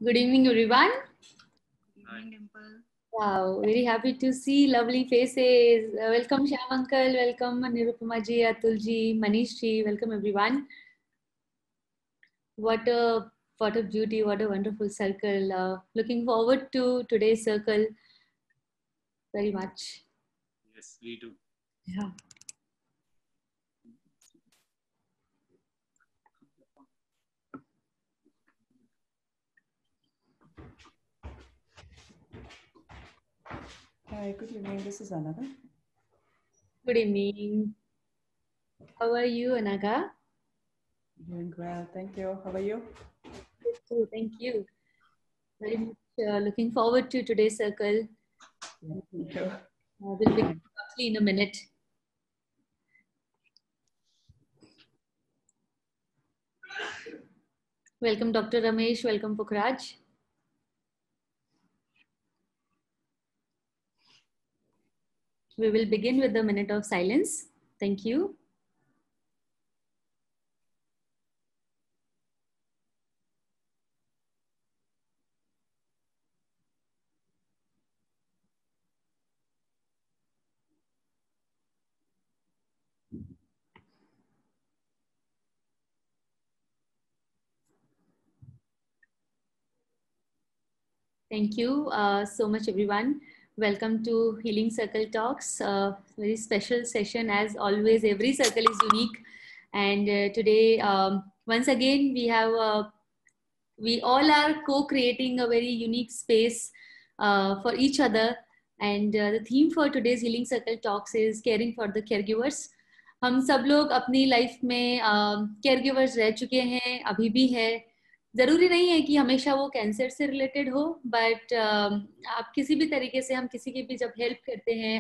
Good evening, everyone. Good evening, Dimple. Wow, very happy to see lovely faces. Welcome, Shyam Uncle. Welcome, Nirupama ji, Atul ji, Manish ji. Welcome, everyone. What a beauty! What a wonderful circle. Looking forward to today's circle very much. Yes, we do. Yeah. Hi, good evening. This is Anaga. Good evening. How are you, Anaga? Doing well, thank you. How are you? Good too. Thank you. Very much looking forward to today's circle. Yeah, thank you. We'll begin roughly in a minute. Welcome, Dr. Ramesh. Welcome, Pukhraj. We will begin with the minute of silence. Thank you. Thank you so much, everyone. Welcome to Healing Circle Talks. Very special session, as always. Every circle is unique, and today, once again, we all are co-creating a very unique space for each other. And the theme for today's Healing Circle Talks is caring for the caregivers. हम सब लोग अपनी life में caregivers रह चुके हैं, अभी भी है. जरूरी नहीं है कि हमेशा वो कैंसर से रिलेटेड हो, बट आप किसी भी तरीके से, हम किसी की भी जब हेल्प करते हैं,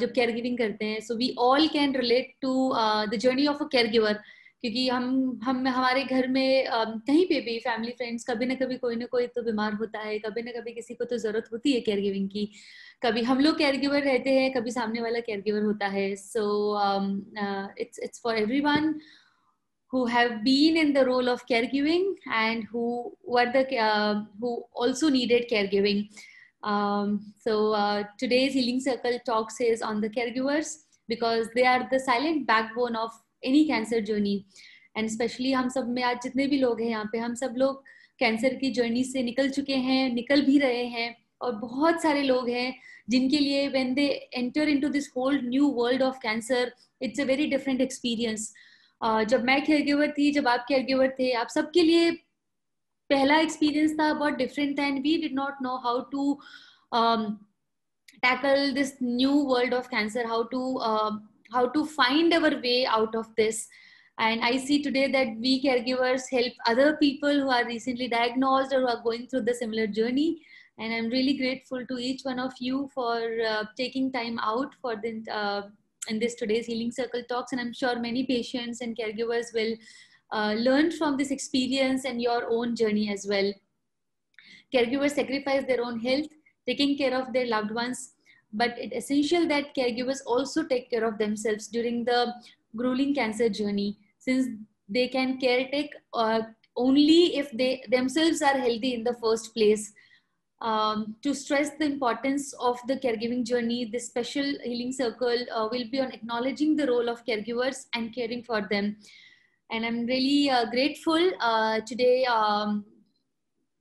जब केयर गिविंग करते हैं, so we all can relate to the journey of a care giver. क्योंकि हम हमारे घर में कहीं पे भी फैमिली फ्रेंड्स कभी ना कभी कोई ना कोई तो बीमार होता है, कभी ना कभी किसी को तो जरूरत होती है केयर गिविंग की. कभी हम लोग केयर गिवर रहते हैं, कभी सामने वाला केयर गिवर होता है. सो it's for everyone who have been in the role of caregiving and who also needed caregiving. So today's Healing Circle Talks is on the caregivers because they are the silent backbone of any cancer journey. And especially हम सब में आज जितने भी लोग हैं यहाँ पे, हम सब लोग कैंसर की जर्नी से निकल चुके हैं, निकल भी रहे हैं, और बहुत सारे लोग हैं जिनके लिए when they enter into this whole new world of cancer, it's a very different experience. जब मैं केयरगिवर थी, जब आप केयरगिवर थे, आप सबके लिए पहला एक्सपीरियंस था बहुत different, and we did not know how to tackle this new world of cancer, how to find our way out of this. And I see today that we caregivers help other people who are recently diagnosed or who are going through the similar journey. And I'm really grateful to each one of you for taking time out for in this today's Healing Circle Talks. And I'm sure many patients and caregivers will learn from this experience and your own journey as well. Caregivers sacrifice their own health, taking care of their loved ones, but it's essential that caregivers also take care of themselves during the grueling cancer journey, since they can caretake only if they themselves are healthy in the first place. To stress the importance of the caregiving journey, this special healing circle will be on acknowledging the role of caregivers and caring for them. And I'm really grateful today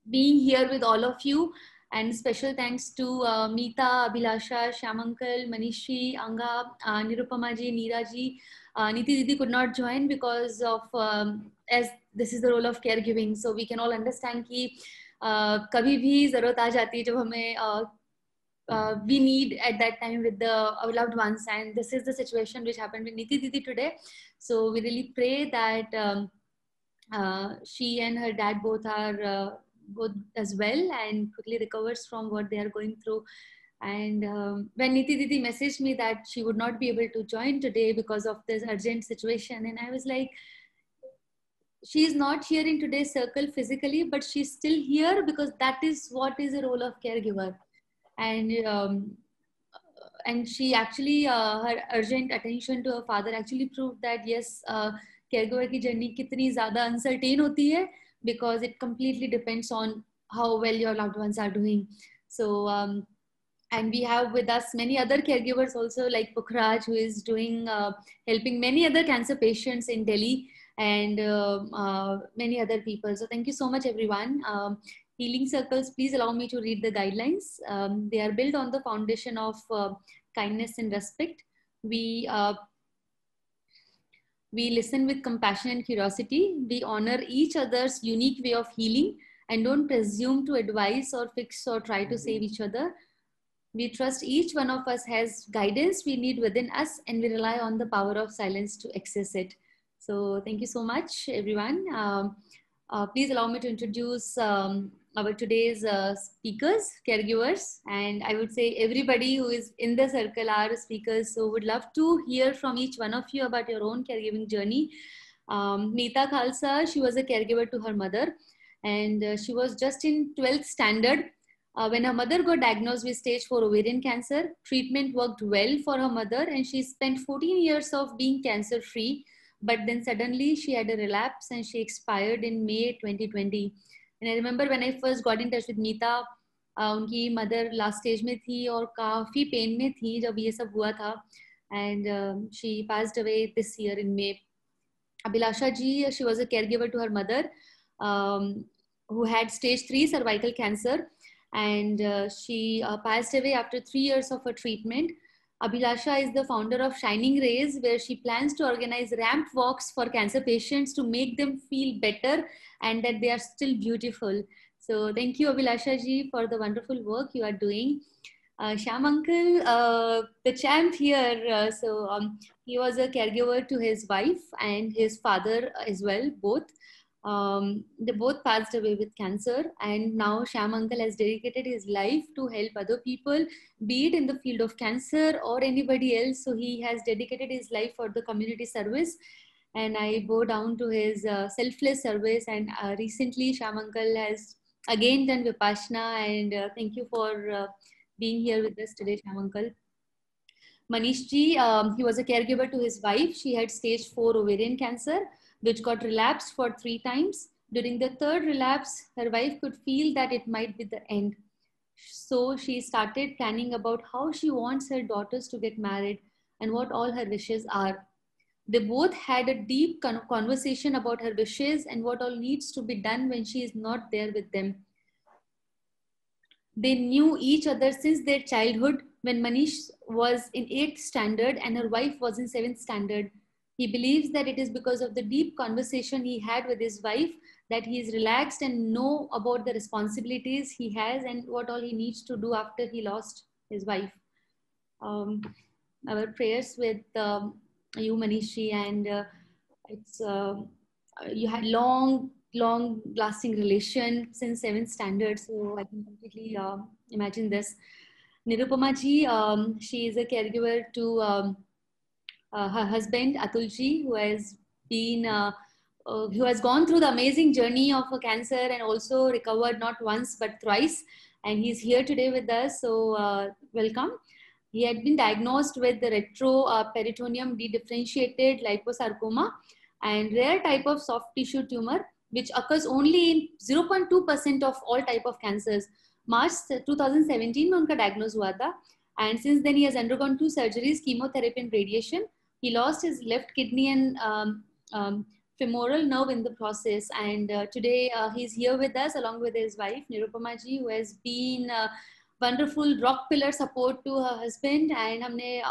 being here with all of you. And special thanks to Meeta, Abhilasha, Shyam Uncle, Manishi, Anga, Nirupama ji, Neera ji. Niti Didi could not join because of, as this is the role of caregiving. So we can all understand कि कभी भी ज़रूरत आ जाती है जब हमें we need at that time with our loved ones. And this is the situation which happened with Niti Didi today. So we really pray that she and her dad both are both as well and quickly recovers from what they are going through. And when Niti Didi messaged me that she would not be able to join today because of this urgent situation, and I was like, she's not here in today's circle physically, but she's still here because that is what is the role of caregiver. And she actually her urgent attention to her father actually proved that yes, caregiver की journey कितनी ज़्यादा uncertain होती है, because it completely depends on how well your loved ones are doing. So, and we have with us many other caregivers also, like Pukhraj, who is doing helping many other cancer patients in Delhi, and many other people. So thank you so much, everyone. Healing Circles, please allow me to read the guidelines. They are built on the foundation of kindness and respect. We listen with compassion and curiosity. We honor each other's unique way of healing and don't presume to advise or fix or try to save each other. We trust each one of us has guidance we need within us, and we rely on the power of silence to access it. So thank you so much, everyone. Please allow me to introduce our today's speakers, caregivers, and I would say everybody who is in the circle are speakers. So would love to hear from each one of you about your own caregiving journey. Meeta Khalsa, she was a caregiver to her mother, and she was just in 12th standard when her mother got diagnosed with stage 4 ovarian cancer. Treatment worked well for her mother, and she spent 14 years of being cancer free. But then suddenly she had a relapse and she expired in May 2020. And I remember when I first got in touch with Meeta, उनकी mother last stage में थी और काफी pain में थी जब ये सब हुआ था. And she passed away this year in May. Abhilasha ji, she was a caregiver to her mother, who had stage 3 cervical cancer, and she passed away after 3 years of her treatment. Abhilasha is the founder of Shining Rays, where she plans to organize ramped walks for cancer patients to make them feel better and that they are still beautiful. So thank you, Abhilasha ji, for the wonderful work you are doing. Shyam uncle, the champ here, he was a caregiver to his wife and his father as well, both. They both passed away with cancer, and now Shyam uncle has dedicated his life to help other people, be it in the field of cancer or anybody else. So he has dedicated his life for the community service, and I bow down to his selfless service. And recently Shyam uncle has again done Vipassana, and thank you for being here with us today, Shyam uncle. Manish ji, he was a caregiver to his wife. She had stage 4 ovarian cancer, which got relapsed for 3 times. During the 3rd relapse, her wife could feel that it might be the end. So she started planning about how she wants her daughters to get married and what all her wishes are. They both had a deep conversation about her wishes and what all needs to be done when she is not there with them. They knew each other since their childhood, when Manish was in 8th standard and her wife was in 7th standard. He believes that it is because of the deep conversation he had with his wife that he is relaxed and know about the responsibilities he has and what all he needs to do after he lost his wife. Our prayers with you, Manishi, and you had long lasting relation since 7th standard, so I can completely imagine this. Nirupama ji, she is a caregiver to her husband Atul ji, who has been who has gone through the amazing journey of a cancer and also recovered not once but thrice, and he's here today with us, so welcome. He had been diagnosed with the retroperitoneum dedifferentiated liposarcoma and rare type of soft tissue tumor, which occurs only in 0.2% of all type of cancers. March 2017 में उनका diagnose हुआ था, and since then he has undergone 2 surgeries, chemotherapy and radiation. He lost his left kidney and femoral nerve in the process, and today he's here with us along with his wife Nirupama ji, who has been wonderful rock pillar support to her husband. And हमने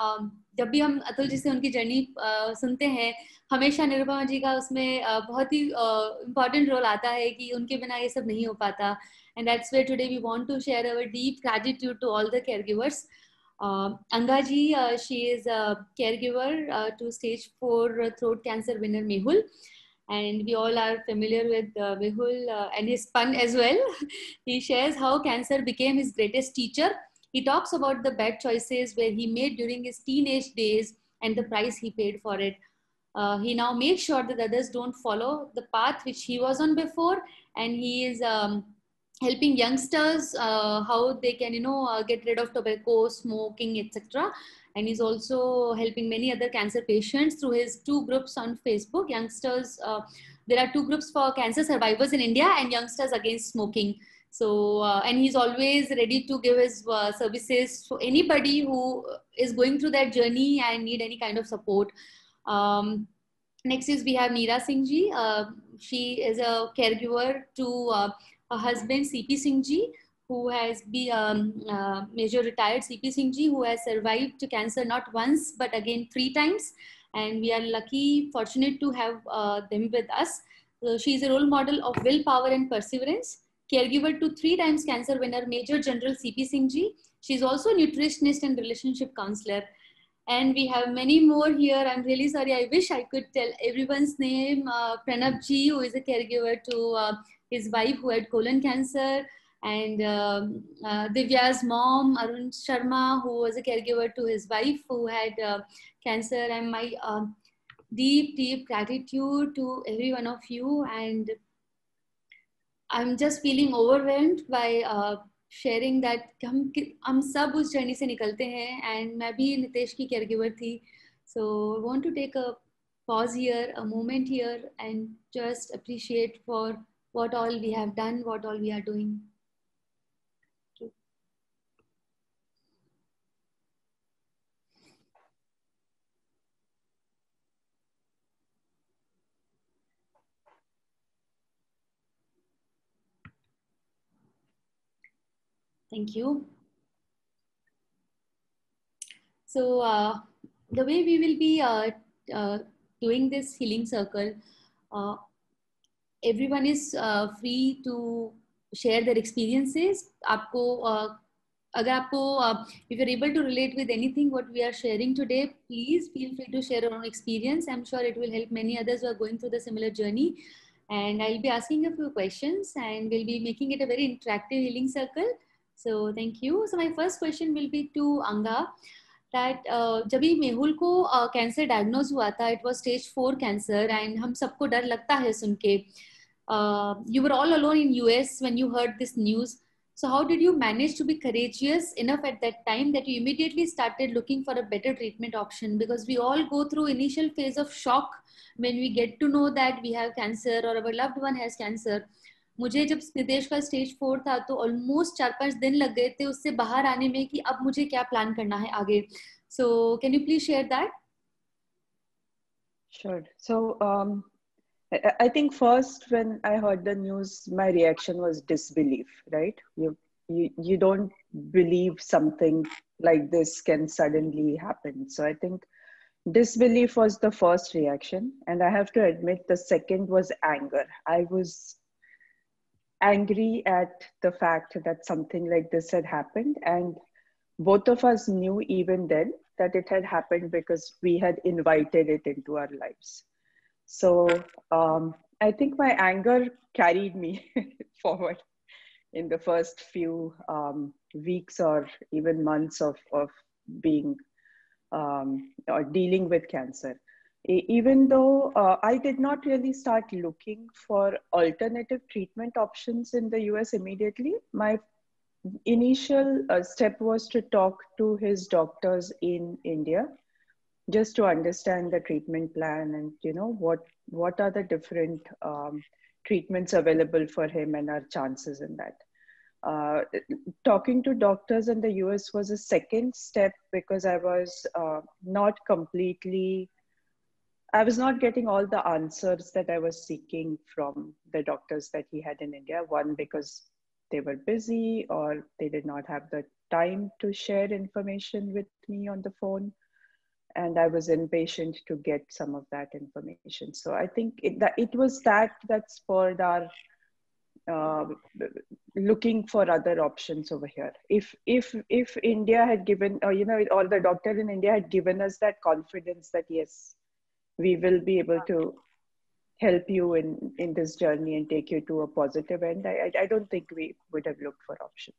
जब भी हम अतुल जी से उनकी journey सुनते हैं, हमेशा निरुपमा जी का उसमें बहुत ही important role आता है कि उनके बिना ये सब नहीं हो पाता. And that's where today we want to share our deep gratitude to all the caregivers. Anga ji, she is a caregiver to stage 4 throat cancer winner Mehul. And we all are familiar with Mehul and his pun as well. He shares how cancer became his greatest teacher. He talks about the bad choices where he made during his teenage days and the price he paid for it. He now makes sure that others don't follow the path which he was on before, and he is helping youngsters how they can, get rid of tobacco, smoking, etc. And he's also helping many other cancer patients through his 2 groups on Facebook. Youngsters, there are 2 groups for cancer survivors in India and youngsters against smoking. So, and he's always ready to give his services to anybody who is going through that journey and need any kind of support. Next is we have Neera Singh ji. She is a caregiver to her husband CP Singh ji, who has been major retired CP Singh ji, who has survived cancer not once but again 3 times, and we are lucky, fortunate to have them with us. So she is a role model of willpower and perseverance. Caregiver to 3 times cancer winner Major General CP Singh ji. She is also a nutritionist and relationship counselor. And we have many more here. I'm really sorry. I wish I could tell everyone's name. Pranab ji, who is a caregiver to his wife who had colon cancer. And Divya's mom, Arun Sharma, who was a caregiver to his wife who had cancer. And my deep, deep gratitude to every one of you. And I'm just feeling overwhelmed by sharing that हम सब उस journey से निकलते हैं, and मैं भी नितेश की caregiver थी. So I want to take a pause here, a moment here, and just appreciate for what all we have done, what all we are doing. Thank you. So the way we will be doing this healing circle, everyone is free to share their experiences. आपको अगर आपको if you're able to relate with anything what we are sharing today, please feel free to share your own experience. I'm sure it will help many others who are going through the similar journey. And I'll be asking a few questions and we'll be making it a very interactive healing circle. So thank you. So my first question will be to Anga. That जब भी मेहुल को cancer diagnose हुआ था, it was stage 4 cancer, and हम सबको डर लगता है सुन के. You were all alone in US when you heard this news. So how did you manage to be courageous enough at that time that you immediately started looking for a better treatment option? Because we all go through initial phase of shock when we get to know that we have cancer or our loved one has cancer. मुझे जब नितेश का stage 4 था तो almost 4-5 दिन लग गए थे उससे बाहर आने में कि अब मुझे क्या प्लान करना है आगे. So can you please share that? Sure. So I think first when I heard the news, my reaction was disbelief, right? You don't believe something like this can suddenly happen. So I think disbelief was the first reaction. And I have to admit the second was anger. I was angry at the fact that something like this had happened. And both of us knew even then that it had happened because we had invited it into our lives. So I think my anger carried me forward in the first few weeks or even months of being or dealing with cancer. Even though I did not really start looking for alternative treatment options in the US immediately, my initial step was to talk to his doctors in India, just to understand the treatment plan and what are the different treatments available for him and our chances in that. Talking to doctors in the US was a second step because I was not getting all the answers that I was seeking from the doctors that he had in India. One, because they were busy or they did not have the time to share information with me on the phone. And I was impatient to get some of that information. So I think it was that spurred our looking for other options over here. If India had given, or all the doctors in India had given us that confidence that yes, we will be able to help you in this journey and take you to a positive end, I don't think we would have looked for options.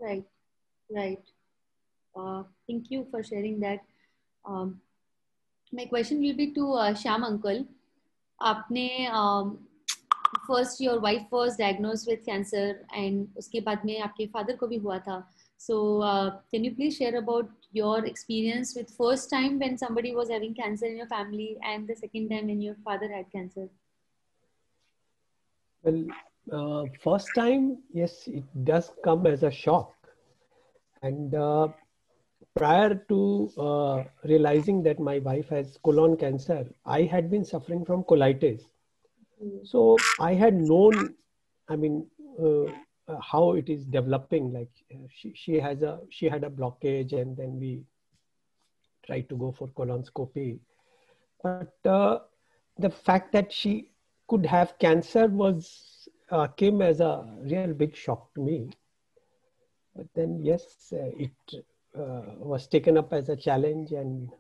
Right. Thank you for sharing that. My question will be to Shyam uncle. आपने first your wife was diagnosed with cancer and उसके बाद में आपके father को भी हुआ था. So can you please share about your experience with first time when somebody was having cancer in your family and the second time when your father had cancer? Well, First time, yes, it does come as a shock. And prior to realizing that my wife has colon cancer, I had been suffering from colitis. So I had known, I mean, how it is developing. Like she had a blockage, and then we tried to go for colonoscopy. But the fact that she could have cancer was came as a real big shock to me. But then, yes, it was taken up as a challenge, and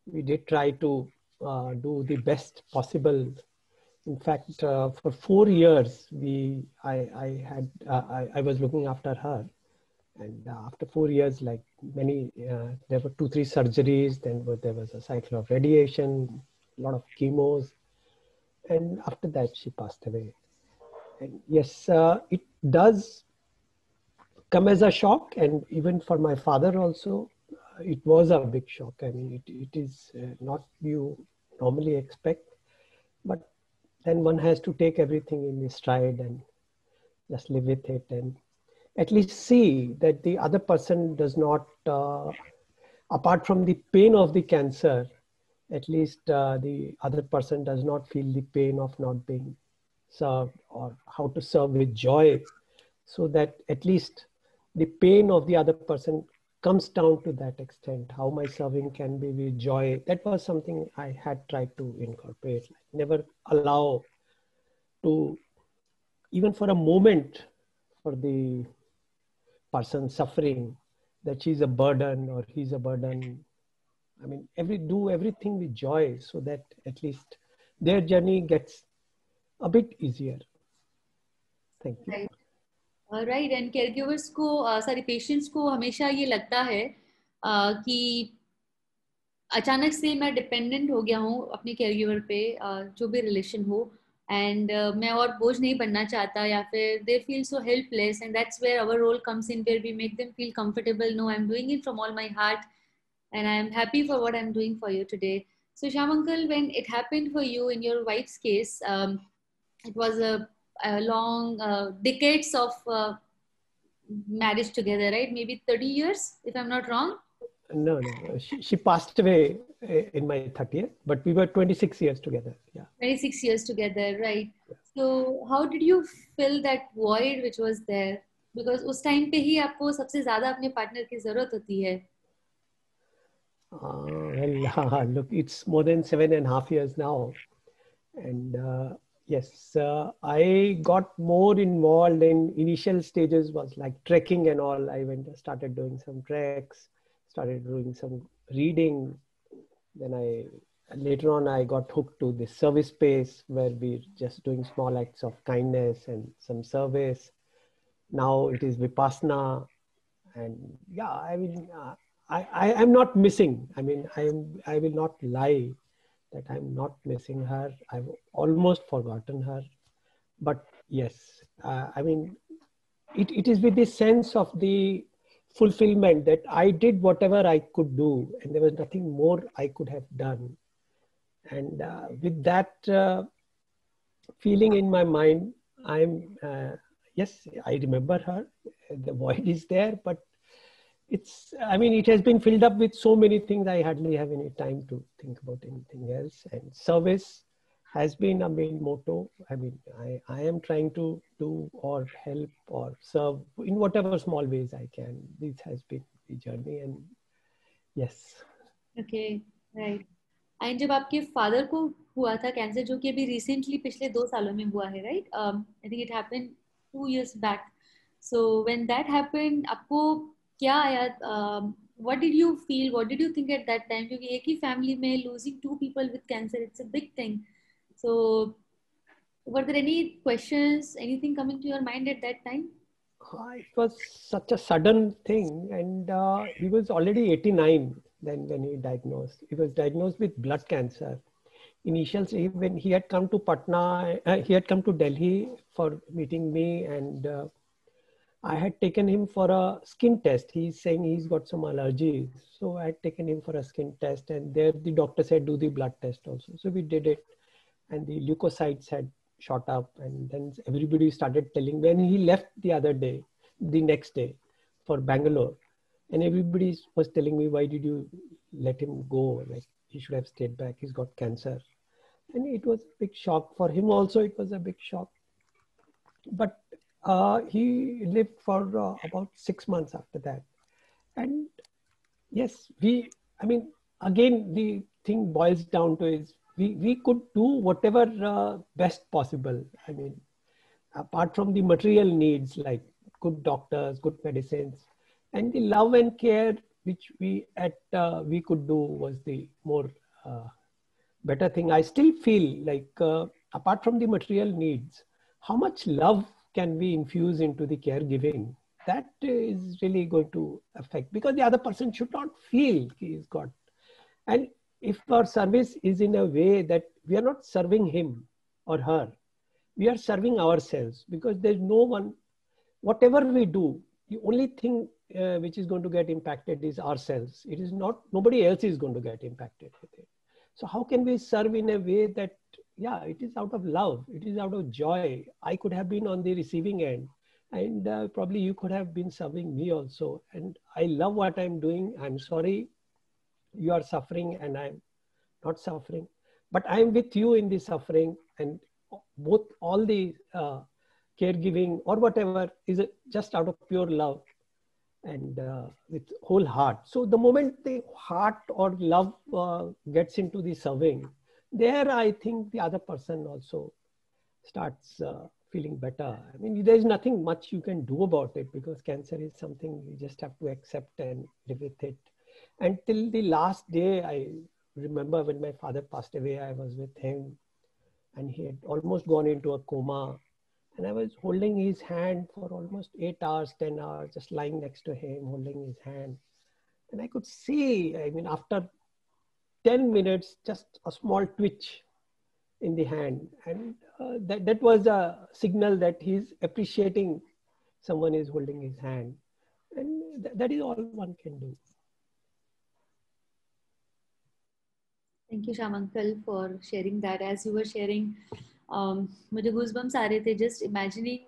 we did try to do the best possible. In fact, for 4 years, I was looking after her, and after 4 years, like many, there were 2-3 surgeries. Then there was a cycle of radiation, a lot of chemos, and after that, she passed away. And yes, it does come as a shock, and even for my father also, it was a big shock. I mean, it is not you normally expect, but then one has to take everything in his stride and just live with it, and at least see that the other person does not, apart from the pain of the cancer, at least the other person does not feel the pain of not being served, or how to serve with joy, so that at least the pain of the other person comes down to that extent. How my serving can be with joy. That was something I had tried to incorporate. Never allow to, even for a moment, for the person suffering, that she's a burden or he's a burden. I mean, do everything with joy, so that at least their journey gets a bit easier. Thank you. Right. Right and care givers को sorry patients को हमेशा ये लगता है कि अचानक से मैं डिपेंडेंट हो गया हूँ अपने केयर गिवर पे, जो भी रिलेशन हो, एंड मैं और बोझ नहीं बनना चाहता, या फिर they feel so helpless, and that's where our role comes in, where we make them feel comfortable. No, I am doing it from all my heart, and I am happy for what I'm doing for you today. So Shyam uncle, when it happened for you in your wife's case, it was a long decades of marriage together, right? Maybe 30 years, if I'm not wrong. No. She passed away in my 30th, but we were 26 years together. Yeah. 26 years together, right? Yeah. So how did you fill that void which was there? Because उस time पे ही आपको सबसे ज़्यादा अपने partner की ज़रूरत होती है. Well, look, it's more than 7.5 years now. And yes, I got more involved in initial stages, was like trekking and all. I started doing some treks, started doing some reading. Then later on, I got hooked to the service space, where we're just doing small acts of kindness and some service. Now it is Vipassana. And yeah, I mean, I am not missing. I mean, I will not lie that I'm not missing her. I've almost forgotten her. But yes, I mean, it is with the sense of the fulfillment that I did whatever I could do, and there was nothing more I could have done. And with that feeling in my mind, yes, I remember her. The void is there, but I mean, it has been filled up with so many things. I hardly have any time to think about anything else. And service has been a main motto. I mean, I am trying to do or help or serve in whatever small ways I can. This has been the journey, and yes. Okay, right. And जब आपके father को हुआ था cancer, जो कि अभी recently पिछले 2 सालों में हुआ है, right? I think it happened 2 years back. So when that happened, आपको क्या आया? What did you feel? What did you think at that time? क्योंकि एक ही family में losing 2 people with cancer, it's a big thing. So were there any questions, anything coming to your mind at that time? It was such a sudden thing, and he was already 89 then when he diagnosed. He was diagnosed with blood cancer. Initially, when he had come to Patna, he had come to Delhi for meeting me, and I had taken him for a skin test. He's saying he's got some allergies. So I had taken him for a skin test, and there the doctor said, do the blood test also. So we did it, and the leukocytes had shot up, and then everybody started telling, when he left the next day for Bangalore, and everybody was telling me, why did you let him go? Like, he should have stayed back. He's got cancer. And it was a big shock for him also. It was a big shock. But he lived for about 6 months after that. And yes, again, the thing boils down to is we could do whatever best possible. I mean, apart from the material needs like good doctors, good medicines, and the love and care which we could do was the more better thing. I still feel like apart from the material needs, how much love can we infuse into the caregiving? That is really going to affect, because the other person should not feel he's got. And if our service is in a way that we are not serving him or her, we are serving ourselves, because there's no one, whatever we do, the only thing which is going to get impacted is ourselves. It is not, nobody else is going to get impacted with it. So how can we serve in a way that, yeah, it is out of love, it is out of joy. I could have been on the receiving end, and probably you could have been serving me also. And I love what I'm doing. I'm sorry you are suffering and I'm not suffering, but I'm with you in the suffering, and both all the caregiving or whatever is just out of pure love and with whole heart. So the moment the heart or love gets into the serving, there I think the other person also starts feeling better. I mean, there's nothing much you can do about it, because cancer is something you just have to accept and live with it. Until the last day, I remember when my father passed away, I was with him and he had almost gone into a coma. And I was holding his hand for almost 8 hours, 10 hours, just lying next to him, holding his hand. And I could see, I mean, after 10 minutes, just a small twitch in the hand. And that was a signal that he's appreciating someone is holding his hand. And that is all one can do. Thank you, Shyam Uncle, for sharing that. As you were sharing, मुझे goosebumps आ रहे थे just imagining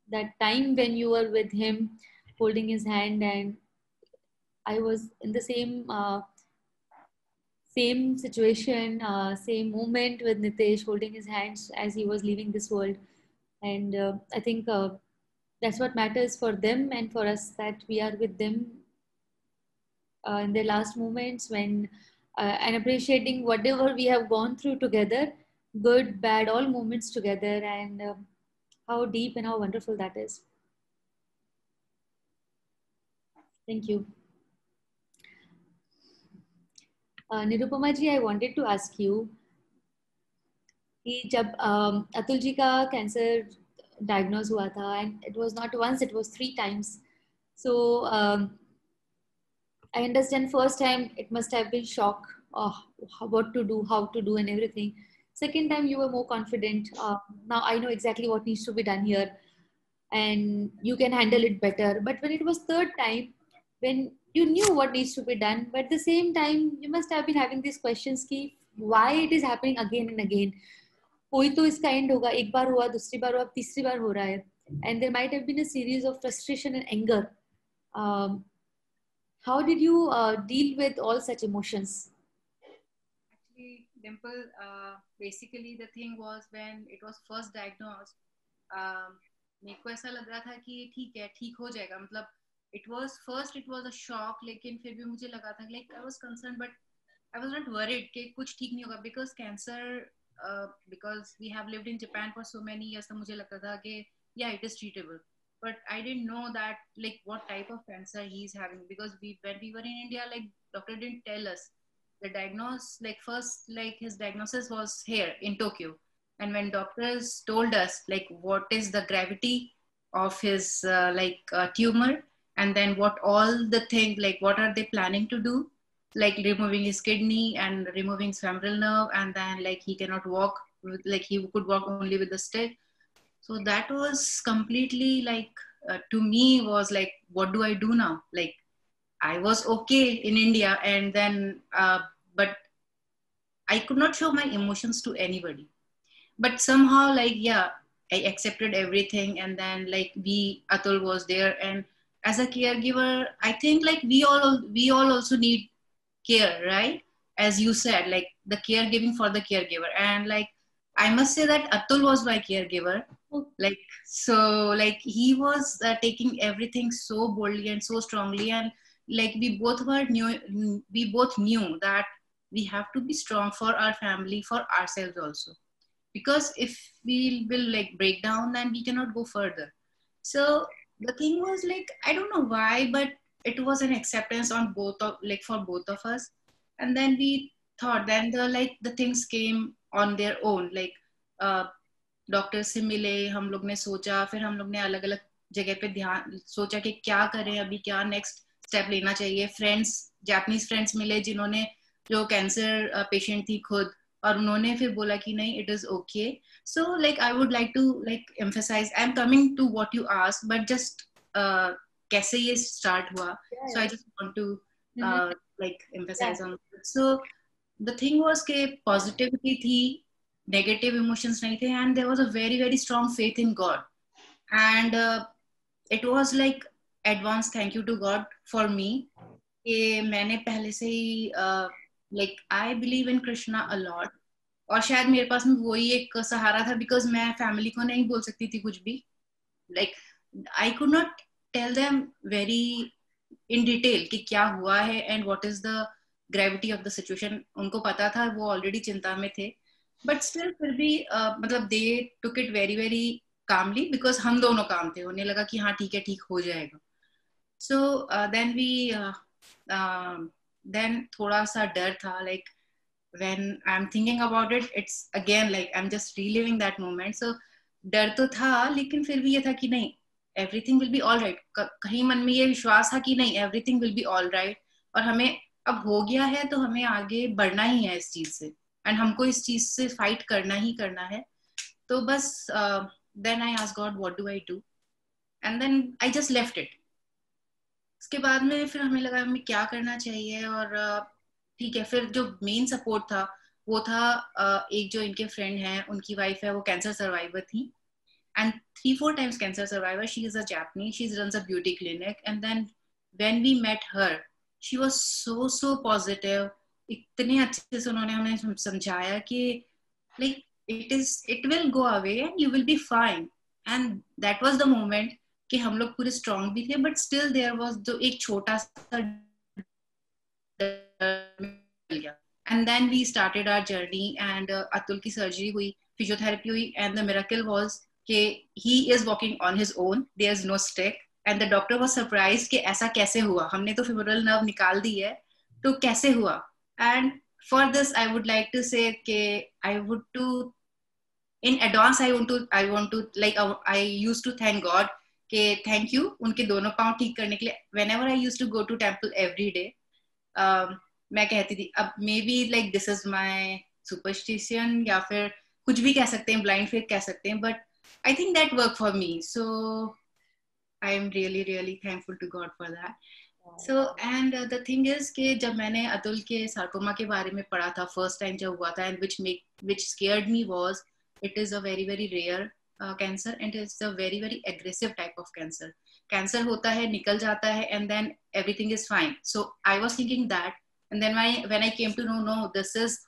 that time when you were with him, holding his hand, and I was in the same situation, same moment with Nitesh, holding his hands as he was leaving this world. And I think that's what matters for them and for us, that we are with them in their last moments, when and appreciating whatever we have gone through together, good, bad, all moments together, and how deep and how wonderful that is. Thank you. Nirupama ji, I wanted to ask you, कि जब अतुल जी का cancer diagnose हुआ था, and it was not once, it was 3 times. So I understand first time it must have been shock, what to do, how to do and everything. Second time you were more confident. Now I know exactly what needs to be done here and you can handle it better. But when it was third time, when you knew what needs to be done, but at the same time, you must have been having these questions ki why it is happening again and again. कोई तो इसका end होगा, एक बार हुआ, दूसरी बार हुआ, तीसरी बार हो रहा है. And there might have been a series of frustration and anger. How did you deal with all such emotions? Actually, Dimple, basically the thing was when it was first diagnosed, मेरे को ऐसा लग रहा था कि ठीक है, ठीक हो जाएगा. मतलब it was a shock, लेकिन फिर भी मुझे लगा था, like I was concerned, but I was not worried कि कुछ ठीक नहीं होगा, because cancer, because we have lived in Japan for so many years, तो मुझे लगता था कि yeah, it is treatable. But I didn't know that, like, what type of cancer he's having, because when we were in India, like, doctor didn't tell us. The diagnosis, like, first, like, his diagnosis was here in Tokyo. And when doctors told us, like, what is the gravity of his, tumor, and then what all the things, like, what are they planning to do? Like, removing his kidney and removing his femoral nerve, and then, like, he cannot walk, like, he could walk only with a stick. So that was completely like, to me was like, what do I do now? Like, I was okay in India, and then, but I could not show my emotions to anybody. but somehow like yeah, I accepted everything. And then like Atul was there, and as a caregiver, I think like we all also need care, right? As you said, like the caregiving for the caregiver. And like I must say that Atul was my caregiver. Like so like he was taking everything so boldly and so strongly. And like we both knew that we have to be strong for our family, for ourselves also, because if we will like break down, then we cannot go further. So the thing was like, I don't know why, but it was an acceptance on both of like for both of us. And then we thought, then the things came on their own. Like doctor से मिले हम लोग ने, सोचा, फिर हम लोग ने अलग अलग जगह पे ध्यान सोचा कि क्या करें अभी, क्या नेक्स्ट स्टेप लेना चाहिए. फ्रेंड्स, जापानीज फ्रेंड्स मिले जिन्होंने, जो कैंसर पेशेंट थी खुद, और उन्होंने फिर बोला कि नहीं, it is okay. So like I would like to like emphasise, I am coming to what you ask, but just कैसे ये स्टार्ट हुआ. So I just want to like emphasise on. So the thing was के positivity थी, negative emotions nahi the, and there was a very very strong faith in God. And it was like advance thank you to God for me कि मैंने पहले से ही like I believe in Krishna a lot, और शायद मेरे पास में वही एक सहारा था, because मैं फैमिली को नहीं बोल सकती थी कुछ भी. like I could not tell them very in detail कि क्या हुआ है and what is the gravity of the situation. उनको पता था, वो ऑलरेडी चिंता में थे, बट स्टिल फिर भी मतलब they took it very very calmly, because हम दोनों काम थे. उन्हें लगा कि हाँ ठीक है, ठीक हो जाएगा. सो देन थोड़ा सा डर था. Like when I am thinking about it, it's again like I am just reliving that moment. So डर तो था, लेकिन फिर भी ये था कि नहीं, everything will be all right. कहीं मन में ये विश्वास था कि नहीं, everything will be all right, और हमें अब हो गया है तो हमें आगे बढ़ना ही है इस चीज से, एंड हमको इस चीज से फाइट करना ही करना है. तो बस then I asked God what do I do, and then I just left it. उसके बाद में फिर हमें लगा हमें क्या करना चाहिए. और ठीक है, फिर जो मेन सपोर्ट था वो था एक जो इनके फ्रेंड हैं, उनकी वाइफ है, वो कैंसर सर्वाइवर थी, and 3-4 times cancer survivor. She is a Japanese, she runs a beauty clinic. And then when we met her, she was so positive. इतने अच्छे से उन्होंने हमें समझाया कि like it will go away and you will be fine. And that was the moment कि हम लोग पूरे strong भी थे, but still there was जो एक छोटा सा मिल गया. And then we started our journey, and Atul की surgery हुई, physiotherapy हुई, and the miracle was कि he is walking on his own, there's no stick. And the doctor was surprised कि ऐसा कैसे हुआ, हमने तो femoral nerve निकाल दी है, तो कैसे हुआ. And for this I would like to say कि I would to in advance I want to like I used to thank God कि thank you उनके दोनों पाँव ठीक करने के लिए. Whenever I used to go to temple every day, मैं कहती थी, अब maybe like this is my superstition या फिर कुछ भी कह सकते हैं, blind faith कह सकते हैं, but I think that worked for me. So I am really really thankful to God for that. So and the thing is कि जब मैंने अतुल के सार्कोमा के बारे में पढ़ा था first time जब हुआ था, and which scared me was it is a very very rare cancer, and it's a very very aggressive type of cancer. Cancer होता है, निकल जाता है, and then everything is fine. So I was thinking that, and then when I came to know, no, this is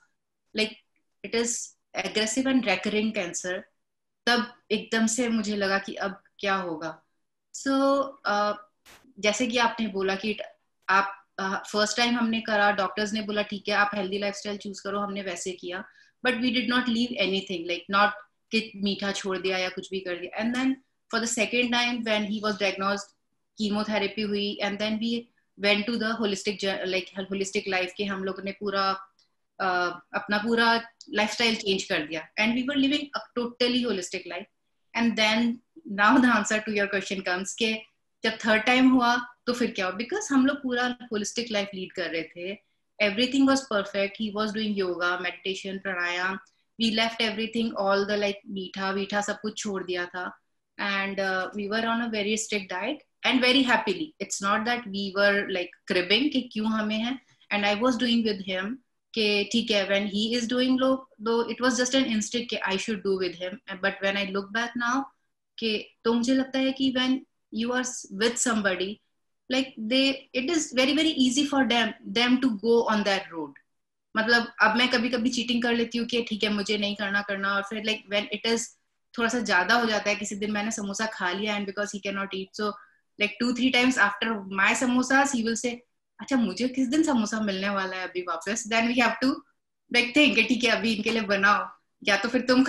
like it is aggressive and recurring cancer, तब एकदम से मुझे लगा कि अब क्या होगा. So जैसे कि आपने बोला कि आप फर्स्ट टाइम हमने करा, डॉक्टर्स ने बोला ठीक है आप हेल्दी लाइफस्टाइल चूज करो, हमने वैसे किया, but we did not leave anything, like not कि मीठा छोड़ दिया या कुछ भी कर दिया. And then for the second time when he was diagnosed, chemotherapy हुई, and then we went to the holistic life के हम लोग ने पूरा अपना पूरा लाइफस्टाइल चेंज कर दिया, and we were living a totally holistic life. And then now the answer to your question comes के जब थर्ड टाइम हुआ तो फिर क्या हुआ, बिकॉज हम लोग पूरा होलिस्टिक लाइफ लीड कर रहे थे, everything was perfect, he was doing yoga, meditation, pranayama, we left everything, all the like मीठा सब कुछ छोड़ दिया था, and we were on a very strict diet and very happily. It's not that we were like cribbing कि क्यों हमें है, and I was doing with him कि ठीक है, when he is doing low, though it was just an instinct कि I should do with him, but when I look back now कि तो मुझे लगता है कि when you are with somebody, like it is very very easy for them to go on that road. मतलब अब मैं कभी कभी चीटिंग कर लेती हूँ कि ठीक है मुझे नहीं करना, और फिर like when it is थोड़ा सा ज्यादा हो जाता है, किसी दिन मैंने समोसा खा लिया and because he cannot eat, so like 2-3 times after my samosas he will say अच्छा मुझे किस दिन समोसा मिलने वाला है अभी वापस, then we have to like think ठीक है अभी इनके लिए बनाओ, या तो फिर तुम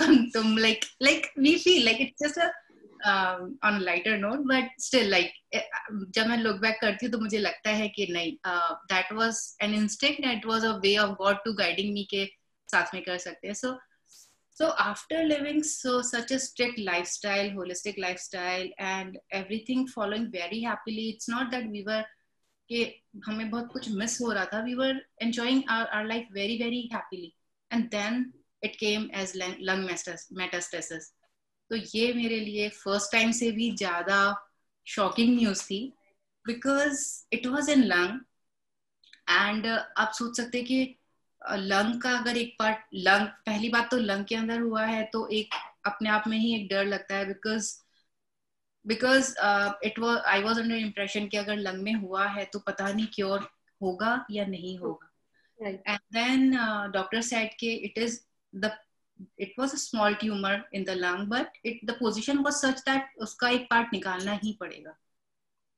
like we feel like it's just a on a lighter note, but still like जब मैं look back करती हूँ तो मुझे लगता है कि नहीं, that was an instinct, that was a way of God to guiding me के साथ में कर सकते हैं. So after living such a strict lifestyle, holistic lifestyle, and everything following very happily, it's not that we were कि हमें बहुत कुछ मिस हो रहा था, we were enjoying our life very very happily, and then it came as lung metastasis. तो ये मेरे लिए फर्स्ट टाइम से भी ज्यादा शॉकिंग न्यूज थी, because it was in lung, and आप सोच सकते कि लंग का अगर एक पार्ट, लंग पहली बात तो लंग के अंदर हुआ है तो एक अपने आप में ही एक डर लगता है, because it was I was under impression कि अगर लंग में हुआ है तो पता नहीं क्योर होगा या नहीं होगा, एंड देन डॉक्टर सेड कि it was a small tumor in the lung, but the position was such that उसका एक part निकालना ही पड़ेगा.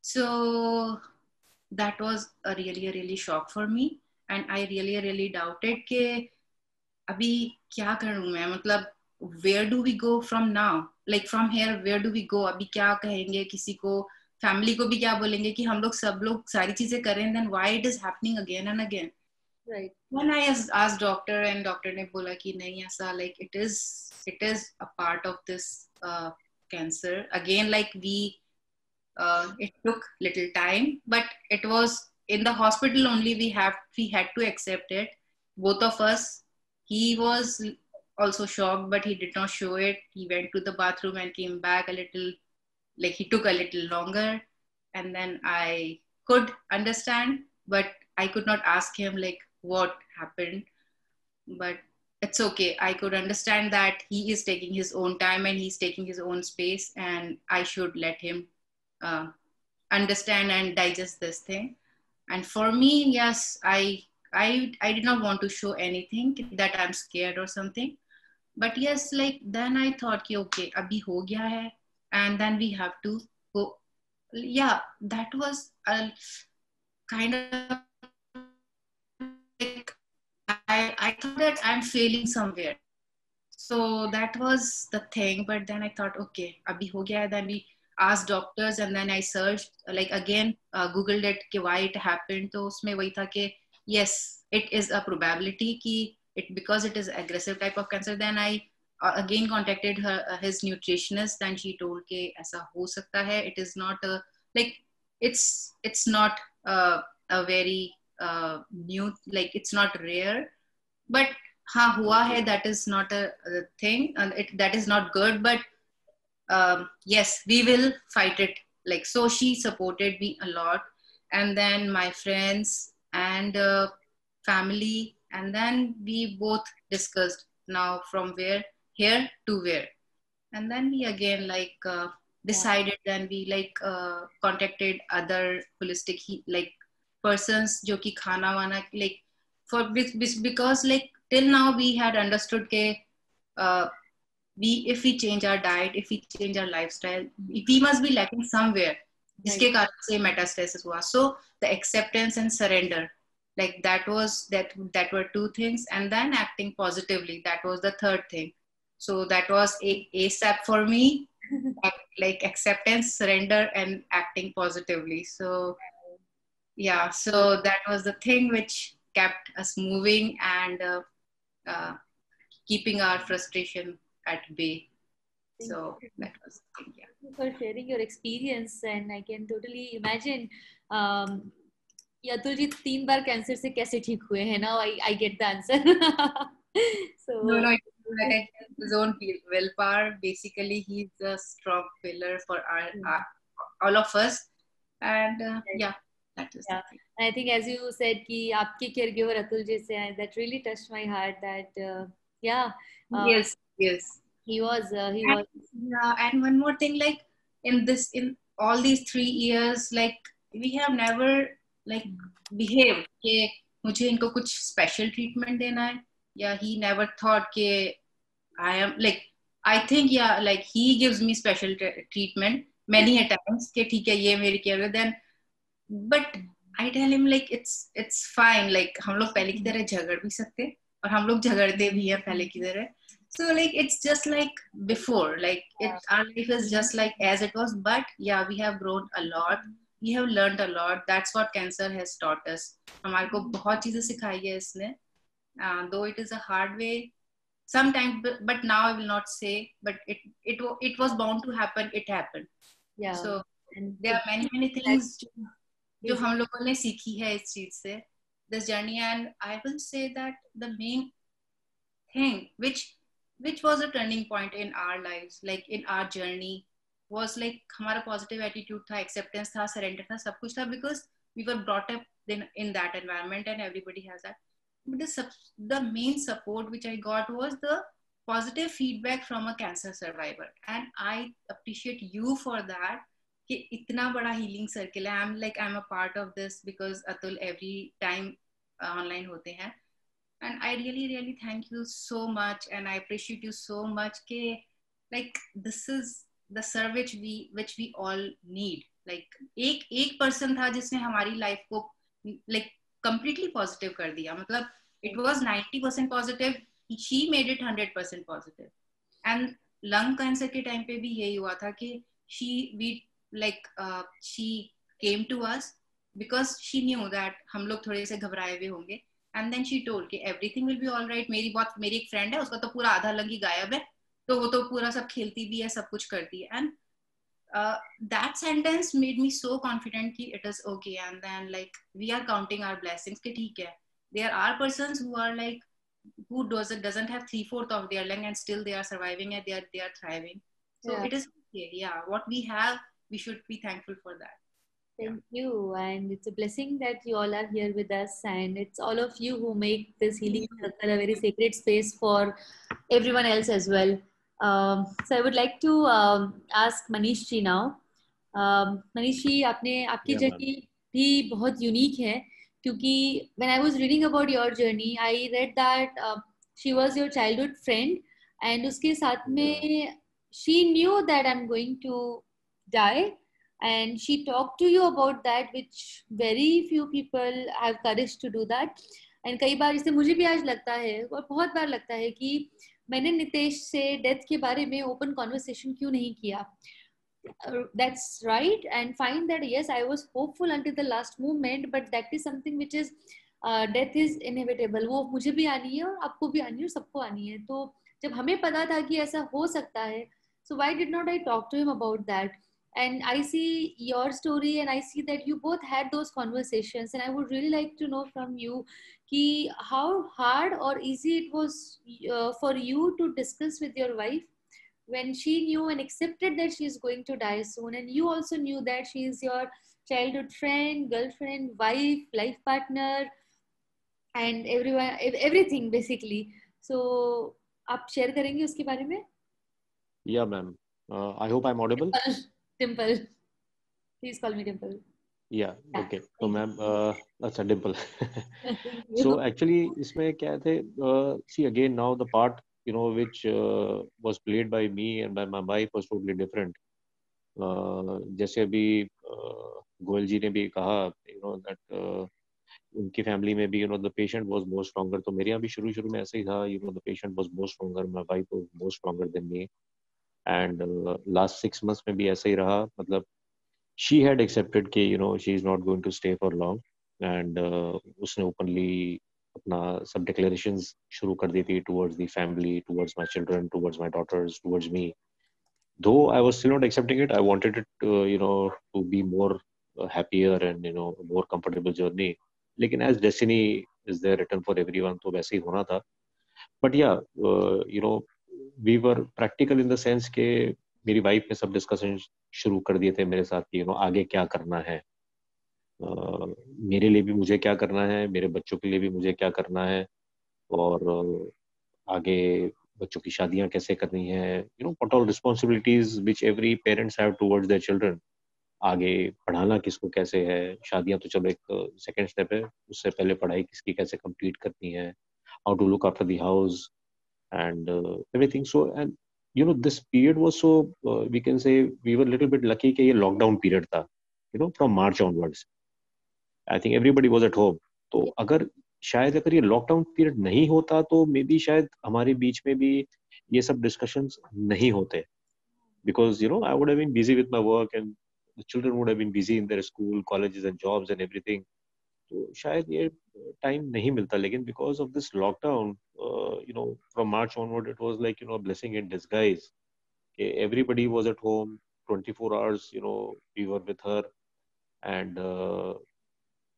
So that was a really shock for me, and I really doubted कि अभी क्या करूँ मैं, मतलब where do we go from now, like from here where do we go, अभी क्या कहेंगे किसी को, फैमिली को भी क्या बोलेंगे कि हम लोग सब लोग सारी चीजें करें, then why it is happening again and again. Right. When I asked doctor, and doctor ने बोला कि नहीं ऐसा, like it is a part of this cancer. Again, like it took little time, but it was in the hospital only we had to accept it, both of us. He was also shocked, but he did not show it. He went to the bathroom and came back a little, like he took a little longer, and then I could understand, but I could not ask him like what happened. But it's okay, I could understand that he is taking his own time and he's taking his own space, and I should let him understand and digest this thing. And for me, yes, I did not want to show anything that I'm scared or something, but yes, like then I thought कि okay abhi ho gaya hai, and then we have to go. Yeah, that was a kind of like I thought that I'm failing somewhere. So that was the thing. But then I thought, okay, abhi ho gaya hai. Then we asked doctors, and then I searched, like again, Googled it, कि why it happened. तो उसमें वही था कि yes, it is a probability कि because it is aggressive type of cancer. Then I again contacted his nutritionist, and she told कि ऐसा हो सकता है. It is not like it's not a very new, like it's not rare, but हाँ हुआ है, that is not a thing, and that is not good, but yes, we will fight it. Like, so she supported me a lot, and then my friends and family, and then we both discussed now from here to where, and then we again like decided, then we like contacted other holistic like persons जो कि खाना वाना like for because like till now we had understood के if we change our diet, if we change our lifestyle, we must be lacking somewhere, जिसके कारण से metastasis हुआ. So the acceptance and surrender, like that were two things, and then acting positively, that was the third thing. So that was a step for me, like acceptance, surrender, and acting positively. So yeah, so that was the thing which kept us moving and keeping our frustration at bay. So that was the thing, yeah. Thank you for sharing your experience, and I can totally imagine Atul ji 3 बार cancer से कैसे ठीक हुए हैं. Now I get the answer. So no, like his own willpower. Basically, he's a strong pillar for all of us, and yeah, That is the Yeah, thing. and I think as you said कि आपके caregiver Atul ji से हैं, that really touched my heart. That yeah, uh, Yes, yes. he And, was yeah, and one more thing, like in all these 3 years, like we have never like behaved कि मुझे इनको कुछ special treatment देना है, या he never thought कि I am like, I think yeah, like he gives me special treatment many a times कि ठीक है ये मेरी care है, then but I tell him like it's fine, like हम लोग पहले की तरह झगड़ भी सकते हैं और हम लोग झगड़ते भी हैं पहले की तरह. So like it's just like before, like our life is just like as it was, but yeah, we have grown a lot, we have learned a lot. That's what cancer has taught us. हमारे को बहुत चीजें सिखाई है इसने, though it is a hard way sometimes, but now I will not say, but it was bound to happen, it happened. yeah. So And there are many things जो हम लोगों ने सीखी है इस चीज से, this journey. And I will say that the main thing which was a turning point in our lives, like in our journey, was like हमारा positive attitude था, acceptance था, surrender था, सब कुछ था, because we were brought up in that environment and everybody has that. But the main support which I got was the positive feedback from a cancer survivor, and I appreciate you for that. कि इतना बड़ा healing circle है. I'm a part of this because Atul every time online होते हैं, and I really thank you so much, and I appreciate you so much कि like this is the service which we all need. Like एक person था जिसने हमारी life को like completely positive कर दिया. मतलब it was 90% positive, she made it 100% positive. And lung cancer के time पे भी यही हुआ था कि she came to us because she knew that हम लोग थोड़े से घबराए हुए होंगे, and then she told कि everything will be all right. मेरी एक friend है, उसका तो पूरा आधा लंग ही गायब है, तो वो तो पूरा सब खेलती भी है, सब कुछ करती है. And that sentence made me so confident कि it is okay. And then like we are counting our blessings कि ठीक है, there are persons who are like who doesn't have 3/4 of their lung and still they are surviving and they are thriving. So yeah. it is okay. Yeah, what we have, we should be thankful for that. Thank you, and it's a blessing that you all are here with us, and it's all of you who make this healing circle a very sacred space for everyone else as well. So I would like to ask Manish ji now. Manish ji, आपकी journey भी बहुत unique है, क्योंकि when I was reading about your journey, I read that she was your childhood friend, and उसके साथ में she knew that I'm going to die. And she talked to you about that, which very few people have courage to do that. And कई बार जैसे मुझे भी आज लगता है और बहुत बार लगता है कि मैंने नितेश से डेथ के बारे में ओपन कॉन्वर्सेशन क्यों नहीं किया. That's right, and find that yes, I was hopeful until the last moment, but that is something which is death is inevitable. वो मुझे भी आनी है और आपको भी आनी है और सबको आनी है. तो जब हमें पता था कि ऐसा हो सकता है, so why did not I talk to him about that? And I see your story and I see that you both had those conversations, and I would really like to know from you ki how hard or easy it was for you to discuss with your wife when she knew and accepted that she is going to die soon, and you also knew that she is your childhood friend, girlfriend, wife, life partner, and everything basically. So आप share करेंगे उसके बारे में? Yeah, ma'am. I hope I'm audible. Dimple. Please call me Dimple. Yeah, okay. So ma'am, अच्छा Dimple. Thank you. So actually इसमें क्या थे? See again now the part which was played by me and by my wife was totally different. जैसे अभी गोयल जी ने भी कहा that उनकी फैमिली में भी the patient was more stronger. तो मेरे यहाँ भी शुरू में ऐसे ही था. The patient was more stronger. My wife was more stronger than me. And last 6 months में भी ऐसा ही रहा. मतलब she had accepted कि she is not going to stay for long, and उसने openly अपना सब declarations शुरू कर दी थी towards the family, towards my children, towards my daughters, towards me. Though I was still not accepting it, I wanted it to be more happier and more comfortable journey. लेकिन as destiny is there written for everyone, तो वैसे ही होना था. But yeah, we were practical in the sense के मेरी wife ने सब discussion शुरू कर दिए थे मेरे साथ कि आगे क्या करना है. मेरे लिए भी मुझे क्या करना है, मेरे बच्चों के लिए भी मुझे क्या करना है, और आगे बच्चों की शादियां कैसे करनी है, what all responsibilities which every parents have towards their children. आगे पढ़ाना किसको कैसे है, शादियां तो चलो एक सेकेंड स्टेप है, उससे पहले पढ़ाई किसकी कैसे कंप्लीट करनी है, how to look after the house and everything. So, and this period was so, we can say we were a little bit lucky कि ये lockdown period था, from March onwards. I think everybody was at home. तो अगर शायद अगर ये lockdown period नहीं होता तो मे बी शायद हमारे बीच में भी ये सब डिस्कशंस नहीं होते, because I would have been busy with my work and the children would have been busy in their school, colleges and jobs and everything. तो शायद ये टाइम नहीं मिलता, लेकिन because of this lockdown, from March onward it was like blessing in disguise कि everybody was at home 24 hours, we were with her, and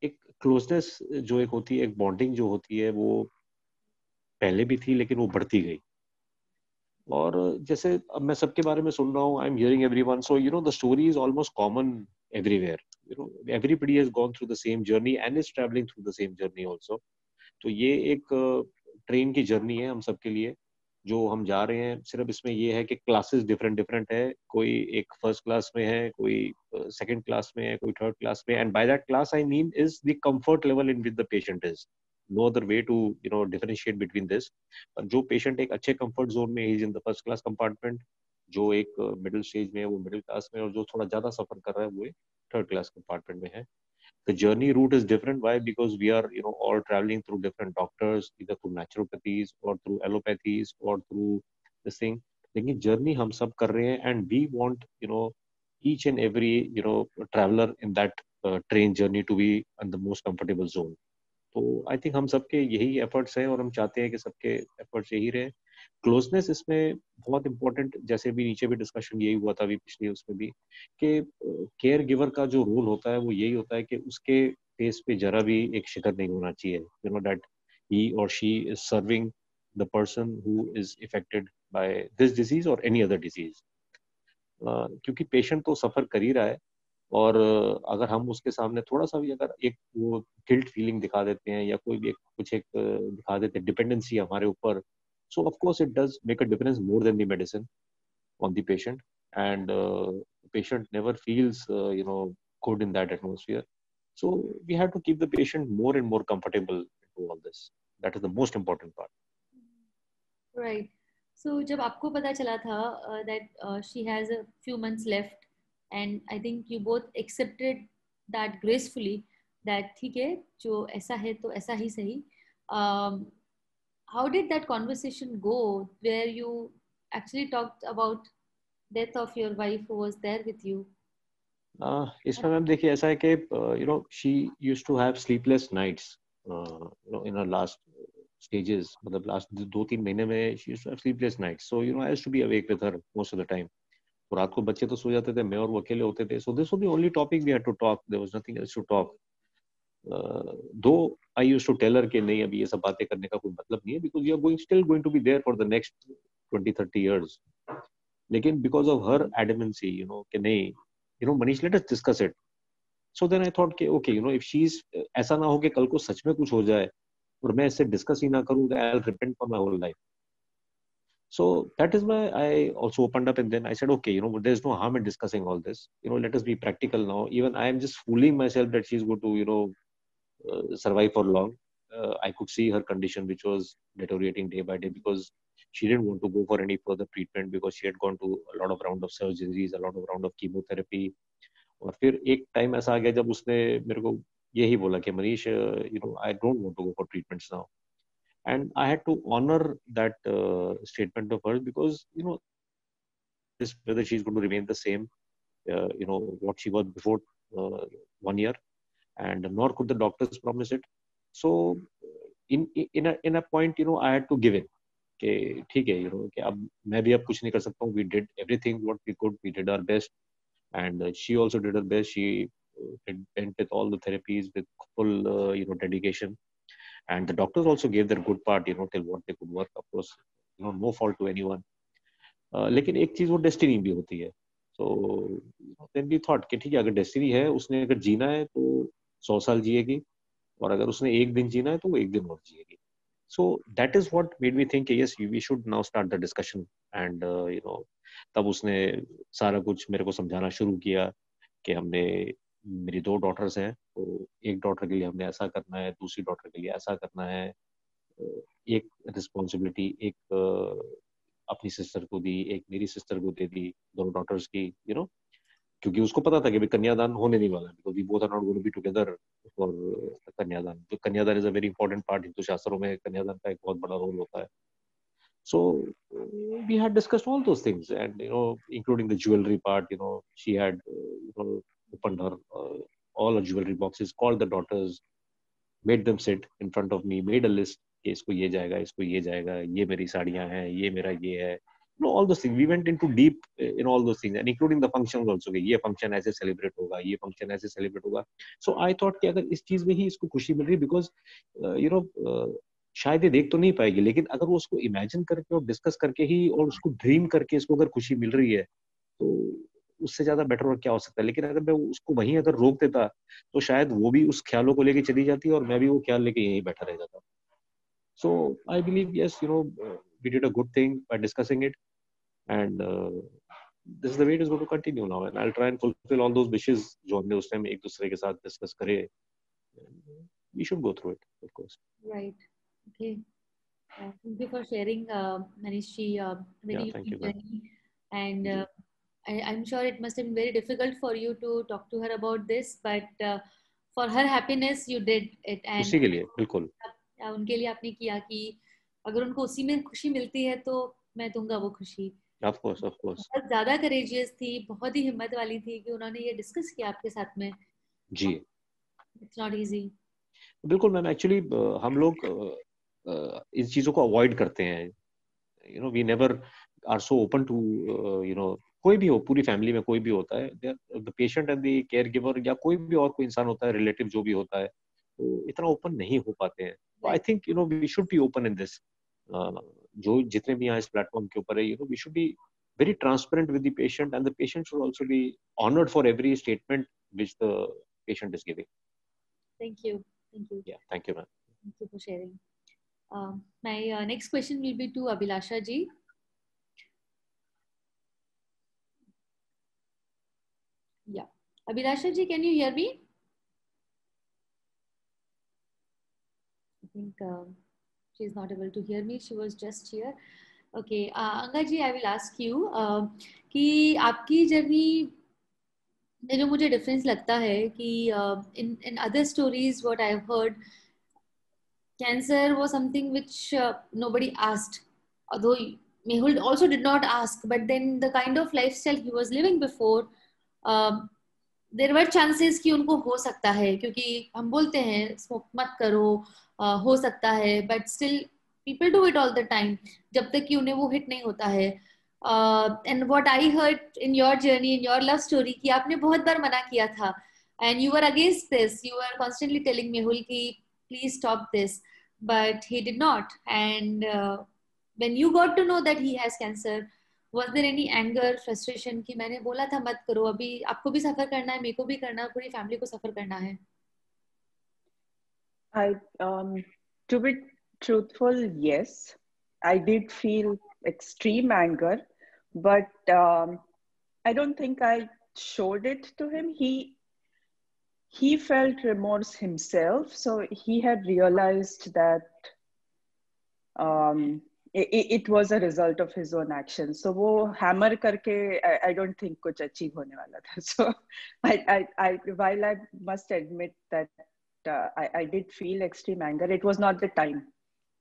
एक closeness जो एक होती है, एक बॉन्डिंग जो होती है, वो पहले भी थी लेकिन वो बढ़ती गई। और जैसे अब मैं सबके बारे में सुन रहा हूँ, I am hearing everyone, so the story is almost common everywhere, everybody has gone through the same journey and is traveling through the same journey also. तो ये एक ट्रेन की जर्नी है हम सबके लिए जो हम जा रहे हैं। सिर्फ इसमें ये है कि क्लासेस डिफरेंट डिफरेंट है, कोई एक फर्स्ट क्लास में है, कोई सेकंड क्लास में है, कोई थर्ड क्लास में, and by that class I mean is the comfort level in which the patient is. No other way to differentiate between this. जो पेशेंट एक अच्छे कंफर्ट जोन में is in the first class compartment, जो एक middle stage में है वो middle class में, और जो थोड़ा ज्यादा सफर कर रहा है वो थर्ड क्लास कंपार्टमेंट में है। The journey route is different. Why? Because we are, all traveling through different doctors, either through naturopathies or through allopathies or through this thing. लेकिन journey हम सब कर रहे हैं, and we want, each and every, traveler in that train journey to be in the most comfortable zone. तो I think हम सबके यही एफर्ट्स हैं और हम चाहते हैं कि सबके एफर्ट्स यही रहे। क्लोजनेस इसमें बहुत इंपॉर्टेंट, जैसे भी नीचे भी डिस्कशन यही हुआ था अभी पिछले उसमें भी, कि केयर गिवर का जो रोल होता है वो यही होता है कि उसके फेस पे जरा भी एक शिकन नहीं होना चाहिए, दैट ही और she is serving the person who is affected by this disease और एनी अदर डिजीज। क्योंकि पेशेंट तो सफर कर ही रहा है, और अगर हम उसके सामने थोड़ा सा भी अगर एक वो गिल्ट फीलिंग दिखा देते हैं या कोई भी कुछ एक दिखा देते हैं डिपेंडेंसी हमारे ऊपर, सो of course it does make a difference more than the medicine on the patient, and patient never feels good in that atmosphere. So we have to keep the patient more and more comfortable into all this. That is the most important part. Right. So जब आपको पता चला था that she has a few months left, and I think you both accepted that gracefully, that ठीक है जो ऐसा है तो ऐसा ही सही. How did that conversation go where you actually talked about death of your wife who was there with you? इसमें ma'am देखिए ऐसा है कि she used to have sleepless nights in her last stages, मतलब लास्ट 2-3 महीने में she used to have sleepless nights, so I used to be awake with her most of the time. तो रात को बच्चे तो सो जाते थे, मैं और वो अकेले होते थे, so this was the only topic we had to talk, there was nothing else to talk. Though I used to tell her कि नहीं अभी ये सब बातें करने का कोई मतलब नहीं है, because you are still going to be there for the next 20-30 years. लेकिन because of her adamantcy, कि नहीं, Manish, let us discuss it. So then I thought कि okay, if she's ऐसा ना हो कि कल को सच में कुछ हो जाए और मैं इससे डिस्कस ही ना करूं, I'll repent for my whole life. So that is why I also opened up, and then I said, okay, there's no harm in discussing all this. Let us be practical now. Even I am just fooling myself that she's going to, survive for long. I could see her condition, which was deteriorating day by day, because she didn't want to go for any further treatment because she had gone to a lot of round of surgeries, a lot of round of chemotherapy. और फिर एक time ऐसा आ गया जब उसने मेरे को यही बोला कि Manish, I don't want to go for treatments now. And I had to honor that statement of hers, because this whether she's going to remain the same, what she was before 1 year, and nor could the doctors promise it. So in a point, I had to give in. कि ठीक है, कि अब मैं भी अब कुछ नहीं कर सकता हूँ. We did everything what we could. We did our best, and she also did her best. She went with all the therapies with full dedication. And the doctors also gave their good part, till what they could work. Of course, no fault to anyone. लेकिन एक चीज वो destiny भी होती है. So then we thought कि ठीक है, अगर डेस्टिनी है, उसने अगर जीना है तो 100 साल जिएगी, और अगर उसने एक दिन जीना है तो वो एक दिन और जिएगी. So that is what made me think yes we should now start the discussion. And तब उसने सारा कुछ मेरे को समझाना शुरू किया कि हमने, मेरी 2 डॉटर्स हैं, तो एक डॉटर के लिए हमने ऐसा करना है, दूसरी डॉटर के लिए ऐसा करना है. एक रिस्पॉन्सिबिलिटी एक अपनी सिस्टर को दी, एक मेरी सिस्टर को दे दी, दोनों डॉटर्स की, क्योंकि उसको पता था कि भाई कन्यादान होने नहीं वाला है, because we both are not going to be together for kanyadaan. तो kanyadaan is a very important part, Hindu शास्त्रों में कन्यादान का एक बहुत बड़ा रोल होता है. So we had discussed all those things, and including the jewelry part. She had opened her all her jewelry boxes, called the daughters, made them sit in front of me, made a list कि इसको ये जाएगा, इसको ये जाएगा, ये मेरी साड़ियां हैं, ये मेरा ये है. All those things we went into deep in all those things, and including the functions also. ये function ऐसे celebrate होगा, ये function ऐसे celebrate होगा. So I thought कि अगर इस चीज में ही इसको खुशी मिल रही, because शायद ये देख तो नहीं पाएगी, लेकिन अगर वो उसको इमेजिन करके और डिस्कस करके ही और उसको ड्रीम करके इसको अगर खुशी मिल रही है, तो उससे ज्यादा बेटर और क्या हो सकता है. लेकिन अगर मैं उसको वहीं अगर रोक देता, तो शायद वो भी उस ख्यालों को लेके चली जाती और मैं भी वो ख्याल लेके यहीं बैठा रह जाता. So I believe yes, we did a good thing by discussing it, and this is the way it is going to continue now, and I'll try and fulfill all those wishes जो हमने उस time एक दूसरे के साथ discuss करे. We should go through it, of course. Right. Okay. Thank you for sharing, Manishji. Very Yeah, thank you, journey. And I'm sure it must have been very difficult for you to talk to her about this, but for her happiness, you did it. And उसी के लिए बिल्कुल. उनके लिए आपने किया कि अगर उनको उसी में खुशी मिलती है तो मैं दूंगा वो खुशी. Of course, of course. बहुत ज्यादा करेजियस थी, बहुत ही हिम्मत वाली थी कि उन्होंने ये डिस्कस किया आपके साथ में. जी. It's not easy. बिल्कुल मैम. एक्चुअली हम लोग इस चीजों को अवॉइड करते हैं. We never are so open to कोई भी हो, पूरी फैमिली में कोई भी होता है, the patient and the care giver, या कोई भी और कोई इंसान होता है, रिलेटिव जो भी होता है, तो इतना ओपन नहीं हो पाते हैं. I think we should be open in this. जो जितने भी यहाँ इस प्लेटफॉर्म के ऊपर है, we should be very transparent with the patient, and the patient should also be honored for every statement which the patient is giving. Thank you. Thank you. Yeah, thank you, ma'am. Thank you for sharing. My next question will be to Abhilasha ji. Yeah, Abhilasha ji, can you hear me? I think she's not able to hear me. She was just here. Okay, Anga ji, I will ask you कि आपकी journey में जो मुझे difference लगता है कि in other stories what I have heard, cancer was something which nobody asked, although Mehul also did not ask, but then the kind of lifestyle he was living before, there were chances कि उनको हो सकता है, क्योंकि हम बोलते हैं smoke मत करो, हो सकता है, but still people do it all the time जब तक कि उन्हें वो हिट नहीं होता है. And what I heard in your journey, in your love story, कि आपने बहुत बार मना किया था, and you were against this, you were constantly telling Mehul कि please stop this, but he did not. And when you got to know that he has cancer, was there any anger, frustration कि मैंने बोला था मत करो, अभी आपको भी सफर करना है, मेरे को भी करना है, पूरी फैमिली को सफर करना है? To be truthful, yes, I did feel extreme anger, but I don't think I showed it to him. He felt remorse himself, so he had realized that it was a result of his own actions. So वो hammer करके I don't think कुछ achieve होने वाला था. So I while I must admit that I did feel extreme anger, it was not the time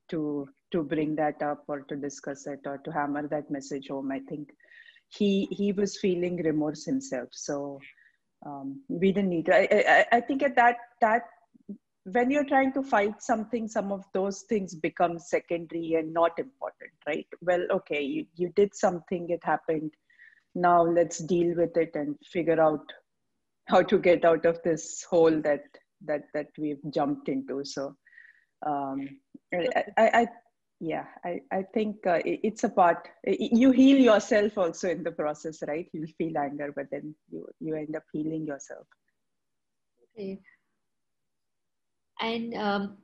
to bring that up or to discuss it or to hammer that message home. I think he was feeling remorse himself, so we didn't need to. I think at that when you're trying to fight something, some of those things become secondary and not important, right? Well, okay, you did something, it happened, now let's deal with it and figure out how to get out of this hole that we've jumped into. So I think it's a part. You heal yourself also in the process, right? You'll feel anger, but then you end up healing yourself. Okay. And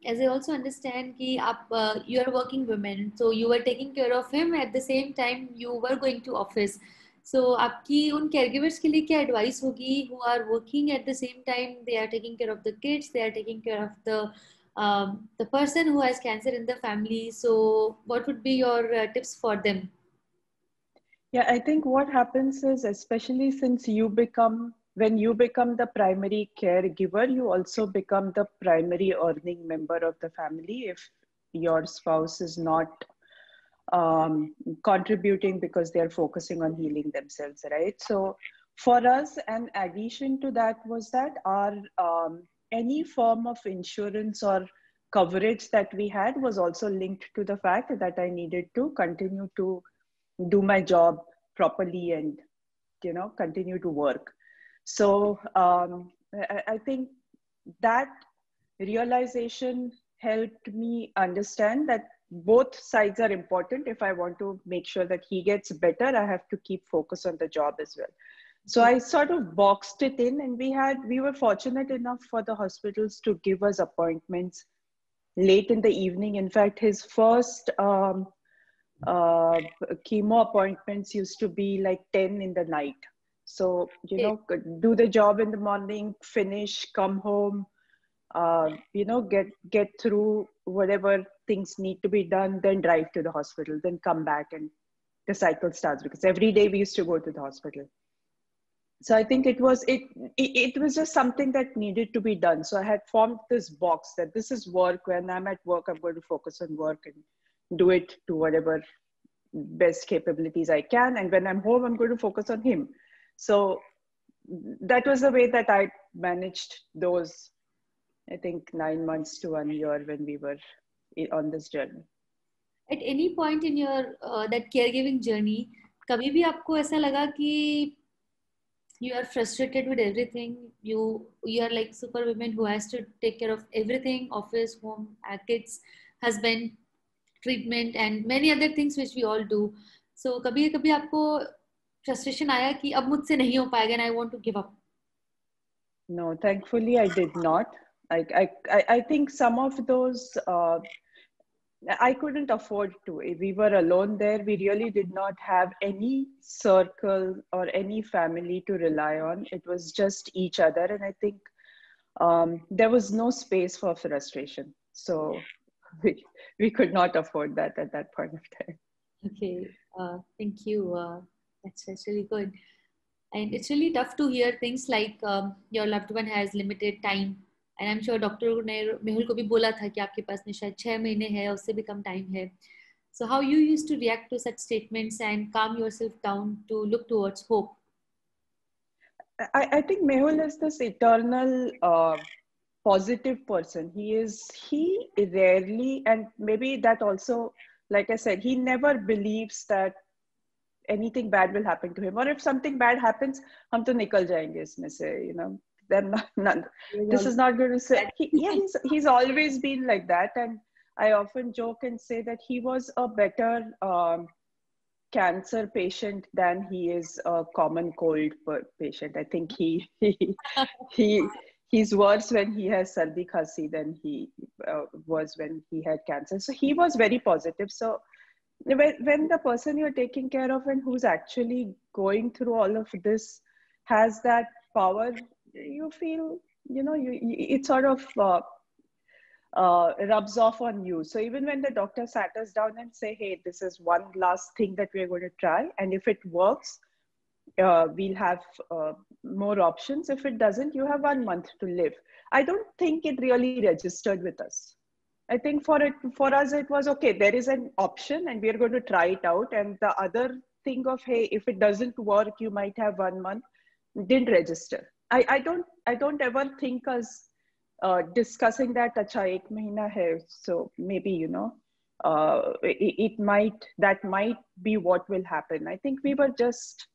as I also understand कि आप you are working women, so you were taking care of him at the same time you were going to office. So आपकी उन caregivers के लिए क्या advice होगी who are working at the same time, they are taking care of the kids, they are taking care of the person who has cancer in the family. So what would be your tips for them? Yeah, I think what happens is, especially since when you become the primary caregiver, you also become the primary earning member of the family if your spouse is not contributing because they're focusing on healing themselves, right? So for us, an addition to that was that our any form of insurance or coverage that we had was also linked to the fact that I needed to continue to do my job properly and continue to work. So I think that realization helped me understand that both sides are important. If I want to make sure that he gets better, I have to keep focus on the job as well. So I sort of boxed it in, and we were fortunate enough for the hospitals to give us appointments late in the evening. In fact, his first chemo appointments used to be like 10 in the night. So, do the job in the morning, finish, come home, get through whatever things need to be done, then drive to the hospital, then come back, and the cycle starts, because every day we used to go to the hospital. So I think it was just something that needed to be done. So I had formed this box that this is work. When I'm at work, I'm going to focus on work and do it to whatever best capabilities I can. And when I'm home, I'm going to focus on him. So that was the way that I managed those, I think, 9 months to 1 year when we were on this journey. At any point in your that caregiving journey, कभी भी आपको ऐसा लगा कि you are frustrated with everything, you are like superwoman who has to take care of everything, office, home, kids, husband, treatment and many other things which we all do. So कभी कभी आपको frustration आया कि अब मुझसे नहीं हो पाएगा and I want to give up? No, thankfully I did not. I think some of those I couldn't afford to. We were alone there. We really did not have any circle or any family to rely on. It was just each other. And I think there was no space for frustration. So we could not afford that at that point of time. Okay, thank you. That's really good. And it's really tough to hear things like your loved one has limited time. And I'm sure doctor ने मेहुल को भी बोला था कि आपके पास में शायद 6 महीने है, उससे भी कम टाइम है. So how you used to react to such statements and calm yourself down to look towards hope? I think Mehul is this eternal positive person. He rarely, and maybe that also, like I said, he never believes that anything bad will happen to him, or if something bad happens, hum to nikal jayenge isme se, then none. This is not going to say. He's always been like that, and I often joke and say that he was a better cancer patient than he is a common cold patient. I think he's worse when he has sardi khasi than he was when he had cancer. So he was very positive. So when the person you're taking care of and who's actually going through all of this has that power, you feel, it sort of rubs off on you. So even when the doctor sat us down and say, hey, this is one last thing that we're going to try, and if it works, we'll have more options. If it doesn't, you have 1 month to live. I don't think it really registered with us. I think for us, it was okay. There is an option and we're going to try it out. And the other thing of, hey, if it doesn't work, you might have 1 month, didn't register. I don't ever think us discussing that, acha, 1 mahina hai, so maybe, that might be what will happen. I think we were just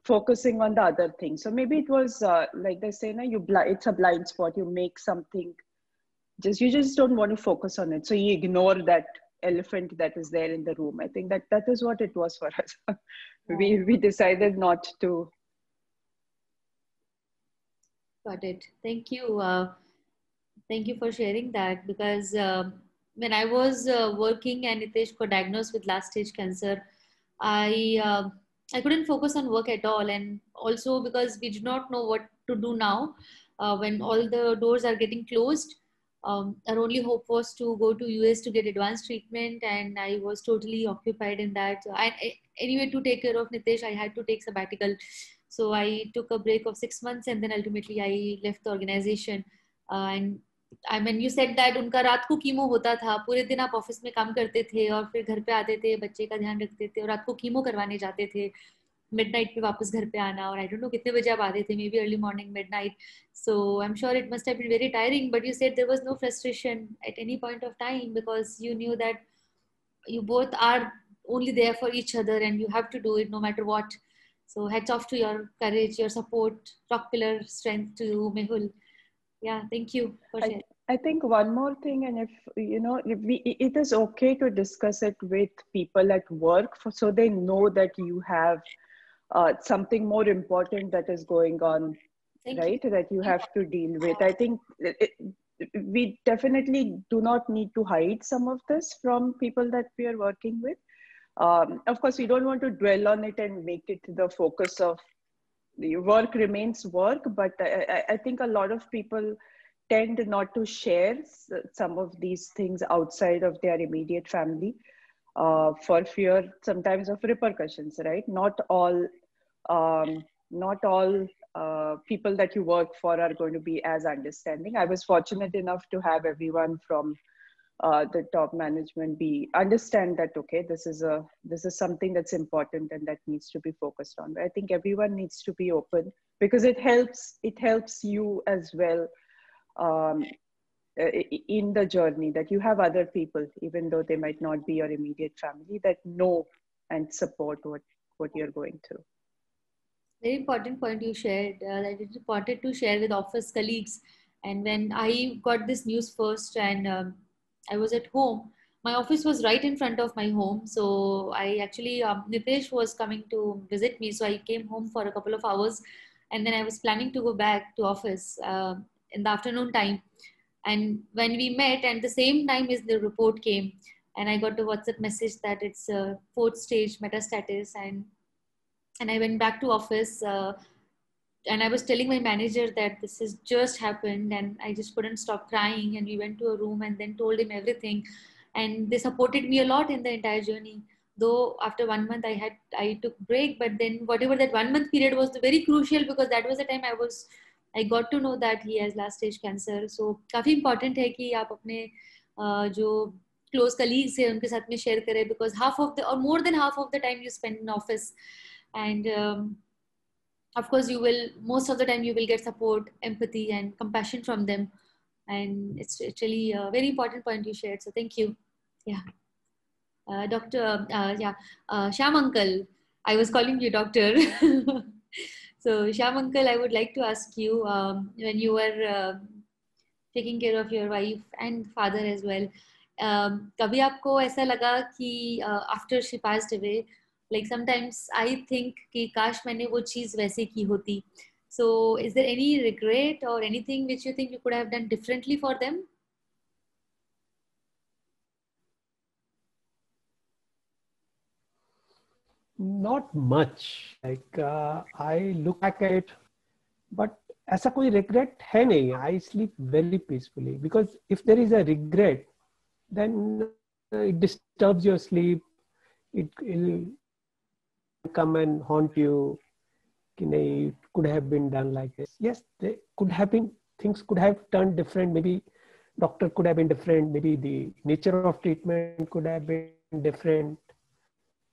focusing on the other thing. So maybe it was like they say, it's a blind spot. You make something, you just don't want to focus on it. So you ignore that elephant that is there in the room. I think that is what it was for us. We decided not to. Got it. Thank you. Thank you for sharing that, because when I was working and Nitesh got diagnosed with last stage cancer, I I couldn't focus on work at all, and also because we did not know what to do now when all the doors are getting closed. Our only hope was to go to US to get advanced treatment, and I was totally occupied in that. So anyway, to take care of Nitesh, I had to take sabbatical. So I took a break of 6 months, and then ultimately I left the organization. And I mean you said that उनका रात को chemo होता था, पूरे दिन आप office में काम करते थे और फिर घर पे आते थे, बच्चे का ध्यान रखते थे और रात को कीमो करवाने जाते थे, मिडनाइट पे वापस घर पे आना, और आई डोंट नो कितने बजे आप आते थे, maybe early morning, midnight. So I am sure it must have been very tiring, but you said there was no frustration at any point of time because you knew that you both are only there for each other and you have to do it no matter what. So hats off to your courage, your support, rock pillar strength to you, Mehul. Yeah, thank you for sharing. I think one more thing, and if you know, if it is okay to discuss it with people at work, so they know that you have something more important that is going on, right? That you have to deal with. I think we definitely do not need to hide some of this from people that we are working with. Of course, we don't want to dwell on it and make it the focus of the work remains work, but I think a lot of people tend not to share some of these things outside of their immediate family for fear sometimes of repercussions, right? Not all people that you work for are going to be as understanding. I was fortunate enough to have everyone from the top management understand that, okay, this is something that's important and that needs to be focused on. But I think everyone needs to be open because it helps you as well in the journey, that you have other people, even though they might not be your immediate family, that know and support what you're going through. Very important point you shared, that it's important to share with office colleagues. And when I got this news first, and I was at home, my office was right in front of my home. So I actually, Nitesh was coming to visit me. So I came home for a couple of hours, and then I was planning to go back to office in the afternoon time. And when we met, and the same time as the report came, and I got a WhatsApp message that it's a 4th stage metastasis, and I went back to office, and I was telling my manager that this has just happened, and I just couldn't stop crying. And we went to a room and then told him everything, and they supported me a lot in the entire journey. Though after 1 month I took break, but then whatever that 1 month period was very crucial, because that was the time I got to know that he has last stage cancer. So काफी important है कि आप अपने जो close colleagues हैं उनके साथ में share करें, because more than half of the time you spend in office, and of course most of the time you will get support, empathy and compassion from them, and it's really a very important point you shared, so thank you. Yeah. Shyam uncle, I was calling you doctor. So Shyam uncle, I would like to ask you, when you were taking care of your wife and father as well, कभी आपको ऐसा लगा कि after she passed away, like sometimes I think कि काश मैंने वो चीज वैसे की होती. So is there any regret or anything which you think you could have done differently for them? Not much. Like I look back at it, but ऐसा कोई regret है नहीं. I sleep very peacefully, because if there is a regret, then it disturbs your sleep. It will come and haunt you. It could have been done like this. Yes, things could have turned different. Maybe doctor could have been different. Maybe the nature of treatment could have been different.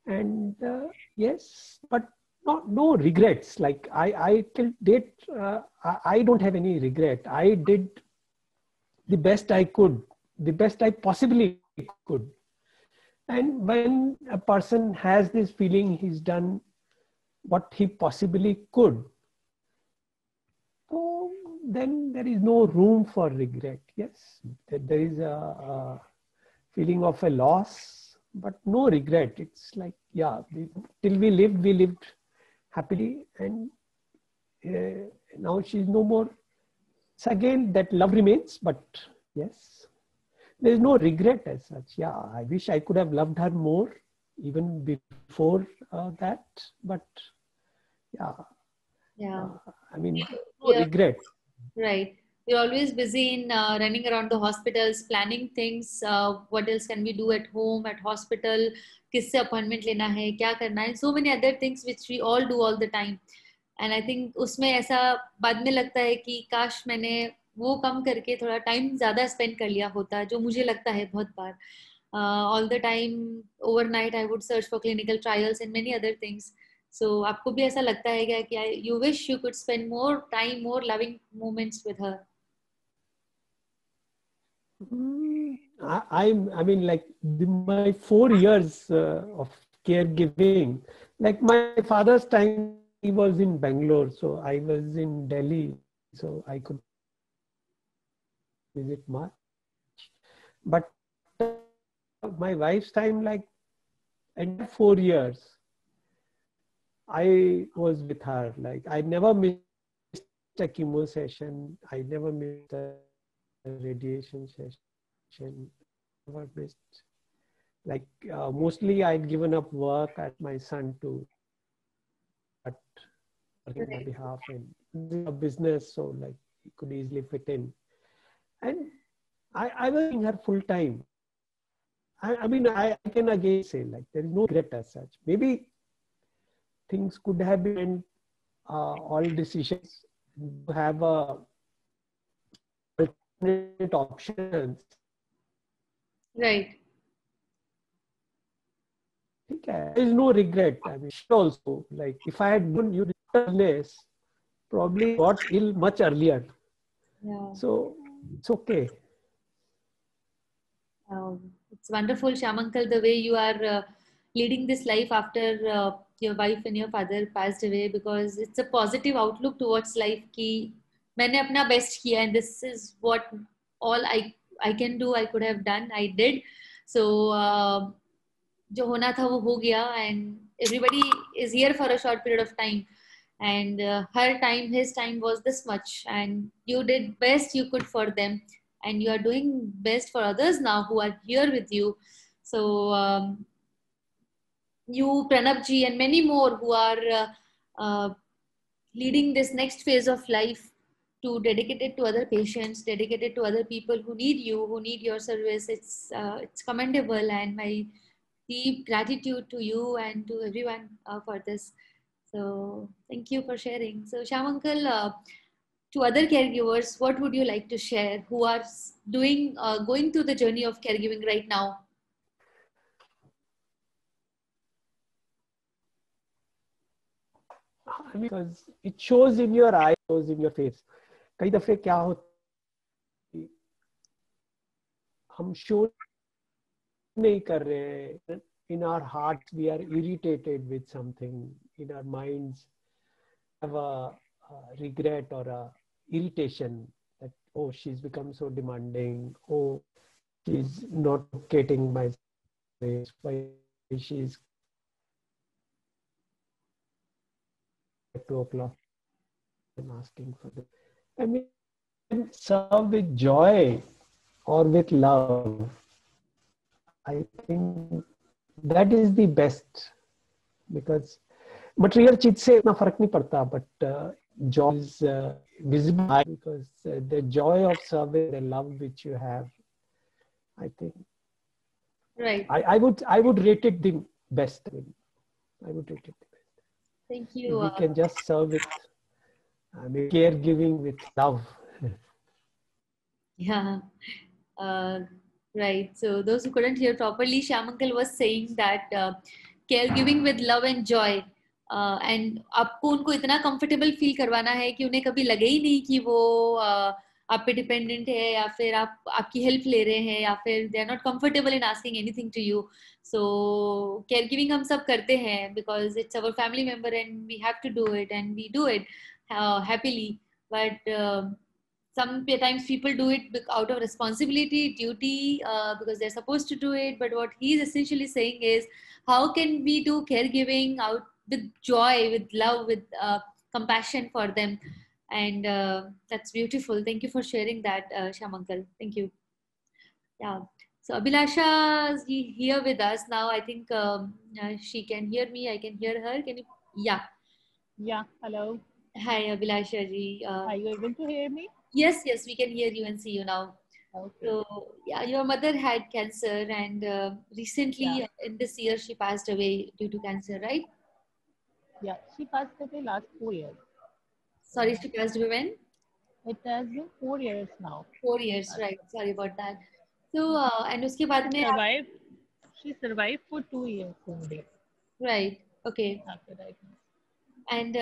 And yes, but no regrets. Like I till date, I don't have any regret. I did the best I could, the best I possibly could. And when a person has this feeling he's done what he possibly could, so then there is no room for regret. Yes, there is a feeling of a loss, but no regret. It's like, yeah, till we lived happily, and now she's no more. So again, that love remains, but yes, there is no regret as such. Yeah, I wish I could have loved her more even before that, but yeah, Yeah. I mean, no Yeah. regret. Right. We're always busy in running around the hospitals, planning things. What else can we do at home, at hospital? किससे appointment लेना है, क्या करना है? So many other things which we all do all the time. And I think उसमें ऐसा बाद में लगता है कि काश मैंने वो कम करके थोड़ा टाइम ज़्यादा स्पेंड कर लिया होता, जो मुझे लगता है बहुत बार. All the time, overnight, I would search for clinical trials and many other things. So आपको भी ऐसा लगता है क्या कि you wish you could spend more time, more loving moments with her? I mean, like my 4 years of caregiving, like my father's time, he was in Bangalore, so I was in Delhi, so I could visit much. But my wife's time, like, and 4 years, I was with her. Like, I never missed a chemo session. I never missed a radiation session. Never missed. Like, mostly I'd given up work at my son to work on my behalf, and a business, so like he could easily fit in. And I was in her full time. I mean, I can again say, like, there is no regret as such. Maybe things could have been all decisions to have alternate options. Right. There is no regret. I mean, also, like, if I had known you illness, probably got ill much earlier. Yeah. So it's okay. It's wonderful, Shyam uncle, the way you are leading this life after your wife and your father passed away, because it's a positive outlook towards life कि मैंने अपना best किया, and this is what all I can do, I could have done, I did. So जो होना था वो हो गया, and everybody is here for a short period of time, and her time, his time was this much, and you did best you could for them, and you are doing best for others now who are here with you. So you, Pranab ji, and many more who are leading this next phase of life, to dedicate it to other patients, dedicate it to other people who need you, who need your service. It's commendable, and my deep gratitude to you and to everyone for this. So thank you for sharing. So Shyam uncle, to other caregivers, what would you like to share who are going through the journey of caregiving right now? I mean, because it shows in your eyes, shows in your face. कई दफे क्या होता है, हम show नहीं कर रहे हैं. In our hearts, we are irritated with something. In our minds, have a regret or a irritation that, oh, she's become so demanding. Oh, she's not getting my space. Why she's at 2 o'clock and asking for this. I mean, serve with joy or with love. I think that is the best, because material चीज से इतना फर्क नहीं पड़ता, but joy is visible, because the joy of serving, the love which you have, I think. Right. I would rate it the best. I would rate it the best. Thank you. We can just serve with, I mean, caregiving with love. Yeah. Right. So those who couldn't hear properly, Shyam uncle was saying that caregiving with love and joy, and आपको उनको इतना comfortable feel करवाना है कि उन्हें कभी लगे ही नहीं कि वो आप पे dependent है, या फिर आप आपकी help ले रहे हैं, या फिर they are not comfortable in asking anything to you. So caregiving हम सब करते हैं because it's our family member and we have to do it, and we do it happily. But sometimes people do it out of responsibility, duty, because they're supposed to do it. But what he's essentially saying is, how can we do caregiving out with joy, with love, with compassion for them? And that's beautiful. Thank you for sharing that, Shyam uncle. Thank you. Yeah. So Abhilasha is here with us now. I think she can hear me. I can hear her. Can you? Yeah. Yeah, hello. Hi, Abhilasha ji. Are you able to hear me? Yes, yes, we can hear you and see you now. Okay. So, yeah, your mother had cancer, and recently Yeah. in this year she passed away due to cancer, right? Yeah, she passed away last 4 years. Sorry, she passed away when? It has been 4 years now. 4 years, right? Sorry about that. So, and उसके She बाद में survived. She survived for 2 years only right, okay. after diagnosis. And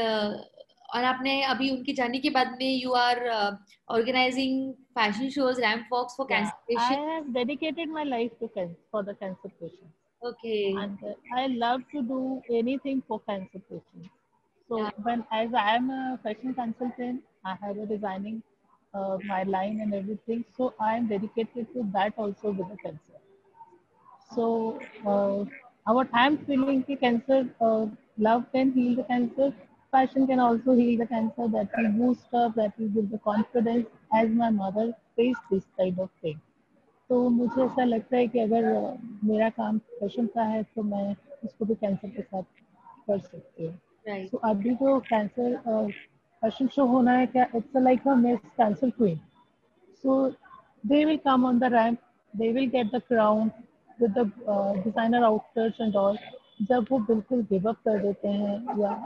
और आपने अभी उनकी जाने के बाद में you are organizing fashion shows, ramp walks for Yeah, cancer I patients. have dedicated my life to for the cancer patients, Okay, and I love to do anything for cancer patients. yeah, So as I am a fashion consultant, I have a designing my line and everything. So I am dedicated to that also with the cancer. So, what I'm feeling कि cancer, love can heal the cancer, passion can also heal the cancer. That will boost up, that will give the confidence. As my mother faced this kind of thing, तो मुझे ऐसा लगता है कि अगर मेरा काम पैशन का है तो मैं उसको भी कैंसर के साथ कर सकती हूँ. right, So अभी जो कैंसर पैशन शो होना है क्या, it's like a miss cancer queen. So they will come on the ramp, they will get the crown with the designer outfits and all. जब वो बिल्कुल give up कर देते हैं या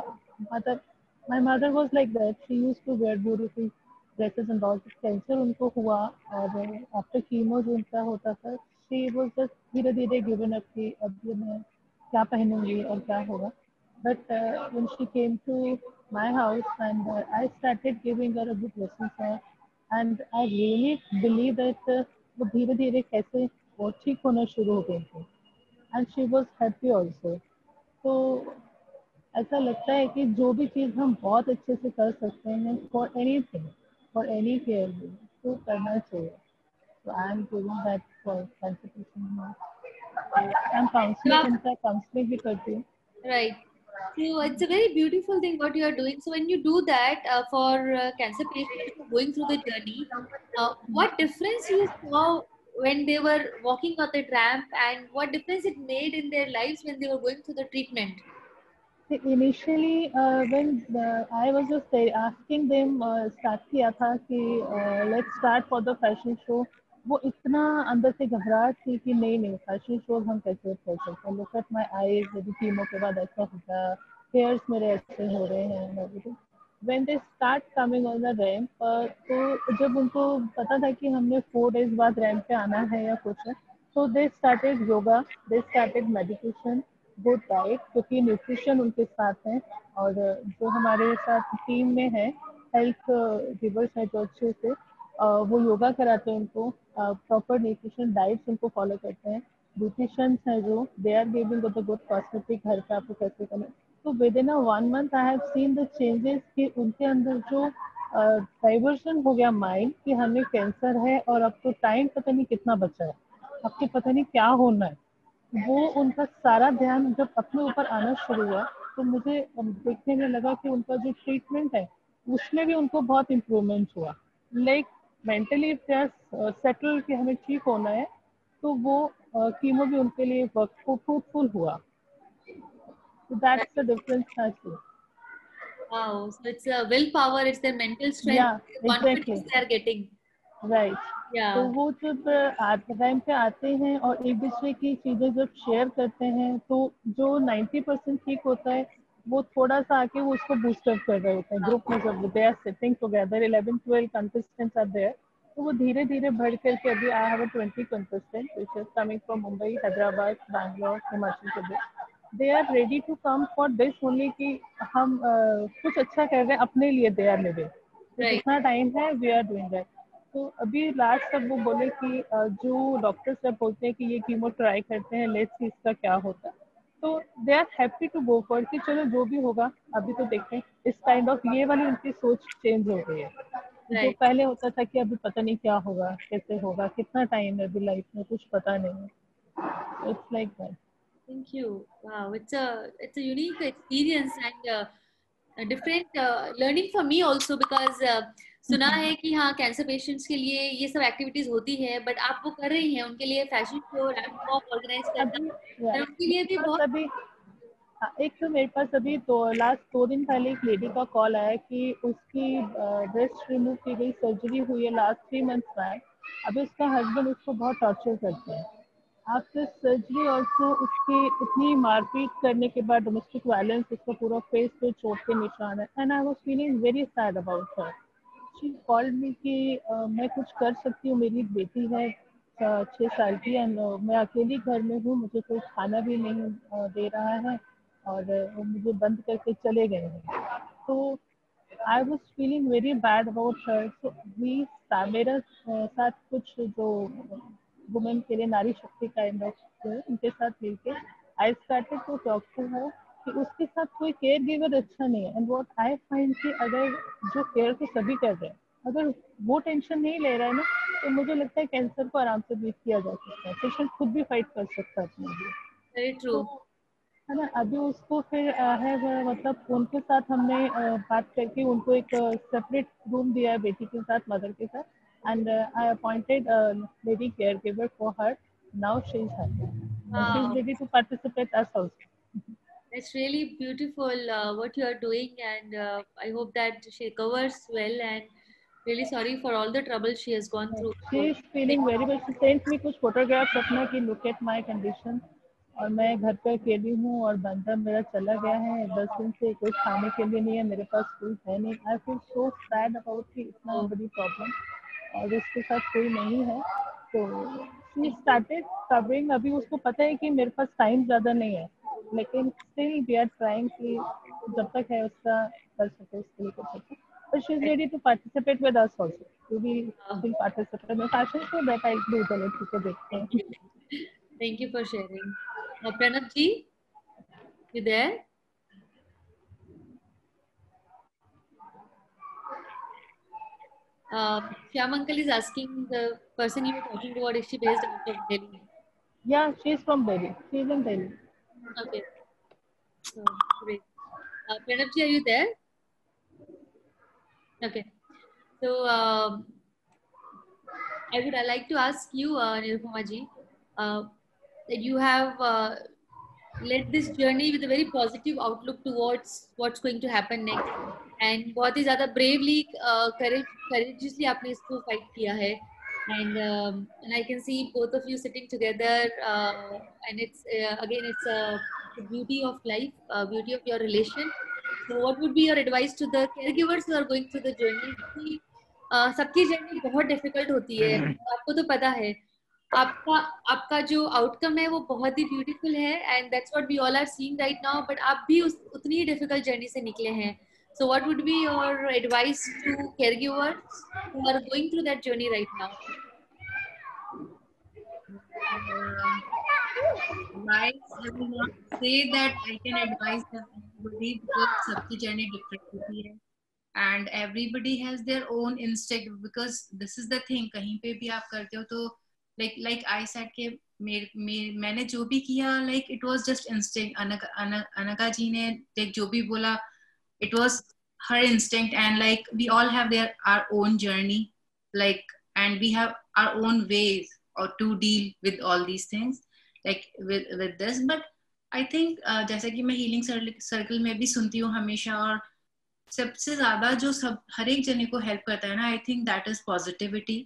mother, my mother was like that. She used to wear beautiful dresses and all. Cancer उनको हुआ और after chemo जो उनका होता था, she was just धीरे धीरे given up कि अब ये मैं क्या पहनूंगी और क्या होगा. But when she came to my house and I started giving her a good lessons, and I really believe that वो धीरे धीरे कैसे वो ठीक होना शुरू हो गई थी. And she was happy also. तो ऐसा लगता है कि जो भी चीज़ हम बहुत अच्छे से कर सकते हैं for anything, for any care, तो करना चाहिए. So I am doing that for consultation now. I am counseling, उनका counseling भी करती हूँ. right. So it's a very beautiful thing what you are doing. So when you do that for cancer patients who are going through the journey, what difference you saw when they were walking on the ramp, and what difference it made in their lives when they were going through the treatment? Initially, when I was just asking them, start किया था कि let's start for the fashion show. वो इतना अंदर से घबराहट थी कि नहीं नहीं फैशन शो हम कैसे कर सकते हैं. Look at my eyes, यदि कीमो के बाद ऐसा होगा, hairs मेरे ऐसे हो रहे हैं and everything. When they start coming on the ramp, तो जब उनको पता था कि हमने 4 days बाद रैंप पे आना है या कुछ है, तो they started yoga, they started meditation, good diet, क्योंकि न्यूट्रिशन उनके साथ है. और जो हमारे साथ टीम में है हेल्थ गिवर्स है जो अच्छे से वो योगा कराते हैं उनको, प्रॉपर न्यूट्रिशन डाइट्स उनको फॉलो करते हैं. ब्यूटिशियंस है जो they are giving the good cosmetic घर पे आपको कैसे करना. तो within a 1 month I have seen the changes कि उनके अंदर जो डाइवर्शन हो गया माइंड कि हमें कैंसर है और अब तो टाइम पता नहीं कितना बचा है, आपको पता नहीं क्या होना है, वो उनका सारा ध्यान जब अपने ऊपर आना शुरू हुआ तो मुझे देखने में लगा कि उनका जो ट्रीटमेंट है उसमें भी उनको बहुत इम्प्रूवमेंट हुआ. लाइक मेंटली सेटल कि हमें ठीक होना है, तो वो कीमो भी उनके लिए फ्रूटफुल हुआ. That's the difference I see. Wow, so it's a willpower, it's their mental strength, या confidence exactly they are getting. Right. तो Yeah, वो जब रैंप पे आते हैं और एक दूसरे की चीजें जब शेयर करते हैं तो जो 90% ठीक होता है वो थोड़ा सा आके वो उसको बूस्टअप कर रहे होते हैं. ग्रुप में जब they are sitting together 11-12 contestants are there, तो वो धीरे धीरे बढ़ करके अभी I have 20 contestant which is coming from Mumbai, Hyderabad, Bangalore, Himachal Pradesh. They are ready to come for this only कि हम कुछ अच्छा कर रहे हैं अपने लिए. दे आर लिविंग, तो right. जितना टाइम है वी आर डूइंग दैट. तो अभी लास्ट तक वो बोले कि जो डॉक्टर सब बोलते हैं कि ये कीमो ट्राई करते हैं, लेट्स सी इसका क्या होता है. तो they are happy to go for कि चलो जो भी होगा अभी तो देखते हैं. इस काइंड ऑफ ये वाली उनकी सोच चेंज हो गई है. जो Right. पहले होता था कि अभी पता नहीं क्या होगा, कैसे होगा, कितना टाइम है अभी लाइफ में, कुछ पता नहीं है. It's like that. Thank you. Wow, it's a unique experience, and different learning for me also, because सुना है कि हाँ कैंसर पेशेंट्स के लिए ये सब एक्टिविटीज होती है, बट आप वो कर रही हैं उनके लिए, fashion show, ramp walk organise करना, अभी और उनके लिए भी बस बहुत अभी हाँ, एक तो मेरे पास अभी तो लास्ट 2 दिन पहले एक लेडी का कॉल आया कि उसकी ब्रेस्ट रिमूव की गई, सर्जरी हुई है लास्ट 3 मंथ्स बैक। अभी उसका हस्बैंड उसको बहुत टॉर्चर करते हैं। आफ्टर सर्जरी ऑल्सो उसकी इतनी मारपीट करने के बाद डोमेस्टिक वायलेंस, उसका पूरा फेस पे चोट के निशान है। And I was feeling very sad about her. She called me कि मैं कुछ कर सकती हूँ, मेरी बेटी है 6 साल की, एंड मैं अकेली घर में हूँ, मुझे कोई खाना भी नहीं दे रहा है, और वो मुझे बंद करके चले गए हैं। तो I was feeling very bad about her. So we मेरा साथ कुछ जो वुमेन के लिए नारी शक्ति काइंड ऑफ उनके साथ मिलके I started to talk to her कि उसके साथ कोई केयर गिवर अच्छा नहीं है। एंड व्हाट आई फाइंड कि अगर जो केयर तो सभी कर रहे हैं, अगर वो टेंशन नहीं ले रहा है ना, तो मुझे लगता है कैंसर को आराम से बीट किया जा सकता है, पेशेंट खुद भी फाइट कर सकता है अपने लिए। Very true. तो है ना, अभी उसको फिर है मतलब उनके साथ हमने बात करके उनको एक सेपरेट रूम दिया है बेटी के साथ, मदर के साथ, and I appointed lady care giver for her. Now she is happy and she is Wow, ready to participate us also. that's really beautiful what you are doing, and I hope that she recovers well. And really sorry for all the trouble she has gone through. She So, is feeling very well. She sent me कुछ photographs अपना कि look at my condition, और मैं घर पे अकेली हूँ और बंदा मेरा चला गया है 10 दिन से, कोई खाने के लिए नहीं है, मेरे पास कोई है नहीं। I feel so sad about कि इतना oh, बड़ी प्रॉब्लम और उसके साथ कोई नहीं है। तो शी स्टार्टेड कवरिंग। अभी उसको पता है कि मेरे पास टाइम ज़्यादा नहीं है, लेकिन स्टिल वी आर ट्राइंग कि जब तक है उसका कर सके उसके लिए कर सके। But she's ready to participate with us also. To be wow. still participate में fashion show that I do चलो ठीक है देखते हैं। Thank you for sharing. Pranab ji, you there? Shyam uncle is asking the person you were talking about, is she based out of Delhi? Yeah, she's from Delhi. She's in Delhi. Okay, so great. Pranab ji, are you there? Okay, so I would like to ask you, Nirupama ji, that you have led this journey with a very positive outlook towards what's going to happen next, and बहुत ही ज़्यादा bravely, courageously आपने इसको fight किया है, and I can see both of you sitting together, and it's again it's the beauty of life, beauty of your relation. So what would be your advice to the caregivers who are going through the journey? कि सबकी journey बहुत difficult होती है, आपको तो पता है। आपका आपका जो आउटकम है वो बहुत ही ब्यूटीफुल है, and that's what we all are seeing right now, but आप भी उतनी ही डिफिकल्ट जर्नी से निकले हैं। So what would be your advice to caregivers who are going through that journey right now? Advice, I will not say that I can advise everybody because सबकी journey different होती है and everybody has their own instinct, because this is the thing, कहीं पे भी आप करते हो तो like I said के मैंने जो भी किया like it was just instinct. अनका जी ने like जो भी बोला it was her instinct, and like we all have our own journey, like, and we have our own ways or to deal with all these things like with this. But I think जैसे कि मैं healing circle में भी सुनती हूँ हमेशा, और सबसे ज्यादा जो सब हर एक जने को हेल्प करता है ना, I think that is positivity,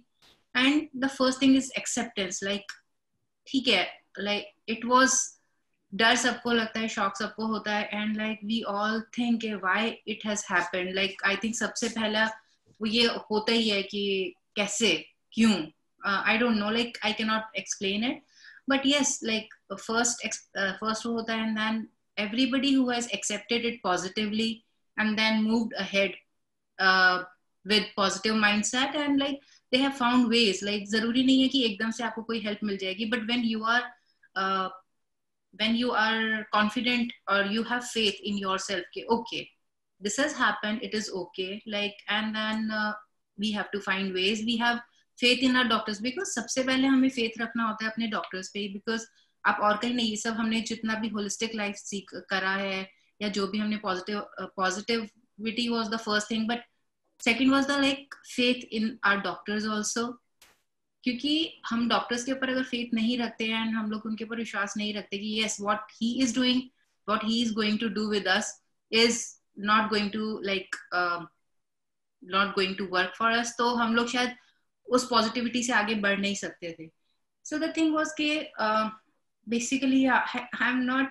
and the first thing is acceptance. Like ठीक है, लाइक इट वाज, डर सबको लगता है, शॉक सबको होता है, and like we all think why it has happened. Like I think सबसे पहला वो ये होता ही है कि कैसे, क्यों, I don't know, like I can not explain it, but yes like first वो होता है, and then everybody who has accepted it positively and then moved ahead with positive mindset, and like they have found ways. Like जरूरी नहीं है कि एकदम से आपको कोई help मिल जाएगी, but when you are confident or you have faith in yourself कि okay, this has happened, it is okay, like, and then we have to find ways. We have faith in our doctors, because सबसे पहले हमें faith रखना होता है अपने doctors पे, because आप और कहीं नहीं, ये सब हमने जितना भी होलिस्टिक लाइफ सीख करा है या जो भी हमने positive positivity was the first thing, but second was the like faith in our doctors also. क्योंकि हम डॉक्टर्स के ऊपर अगर फेथ नहीं रखते हैं एंड हम लोग उनके ऊपर विश्वास नहीं रखते कि yes what he is doing, what he is going to do with us is not going to like not going to work for us, तो हम लोग शायद उस पॉजिटिविटी से आगे बढ़ नहीं सकते थे. So the thing was कि basically I am not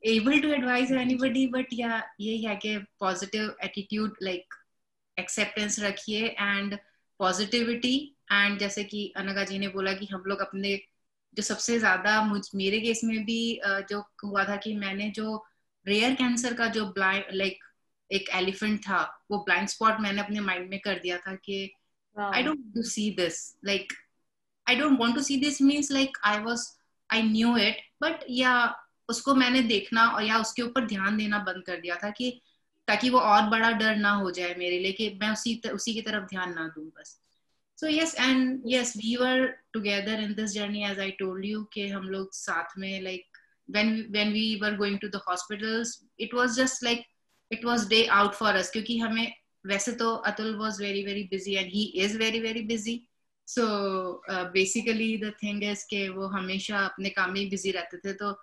able to advise anybody, but yeah यही है कि positive attitude, like acceptance रखिए and positivity. एंड जैसे कि अनघा जी ने बोला कि हम लोग अपने जो सबसे ज्यादा मेरे केस में भी जो हुआ था कि मैंने जो रेयर कैंसर का जो ब्लाइंड लाइक एक एलिफेंट था वो ब्लाइंड स्पॉट मैंने अपने माइंड में कर दिया था कि I don't want to see this, like I don't want to see this means like I knew it, but yeah उसको मैंने देखना और या उसके ऊपर ध्यान देना बंद कर दिया था कि ताकि वो और बड़ा डर ना हो जाए मेरे लिए कि मैं उसी की तरफ ध्यान ना दूं बस. So yes, and yes, we were together in this journey, as I told you, कि हम लोग साथ में like when we were going to the hospitals, it was just like it was day out for us, क्योंकि हमें वैसे तो Atul was very very busy and he is very very busy. So basically the thing is कि वो हमेशा अपने काम में busy रहते थे, तो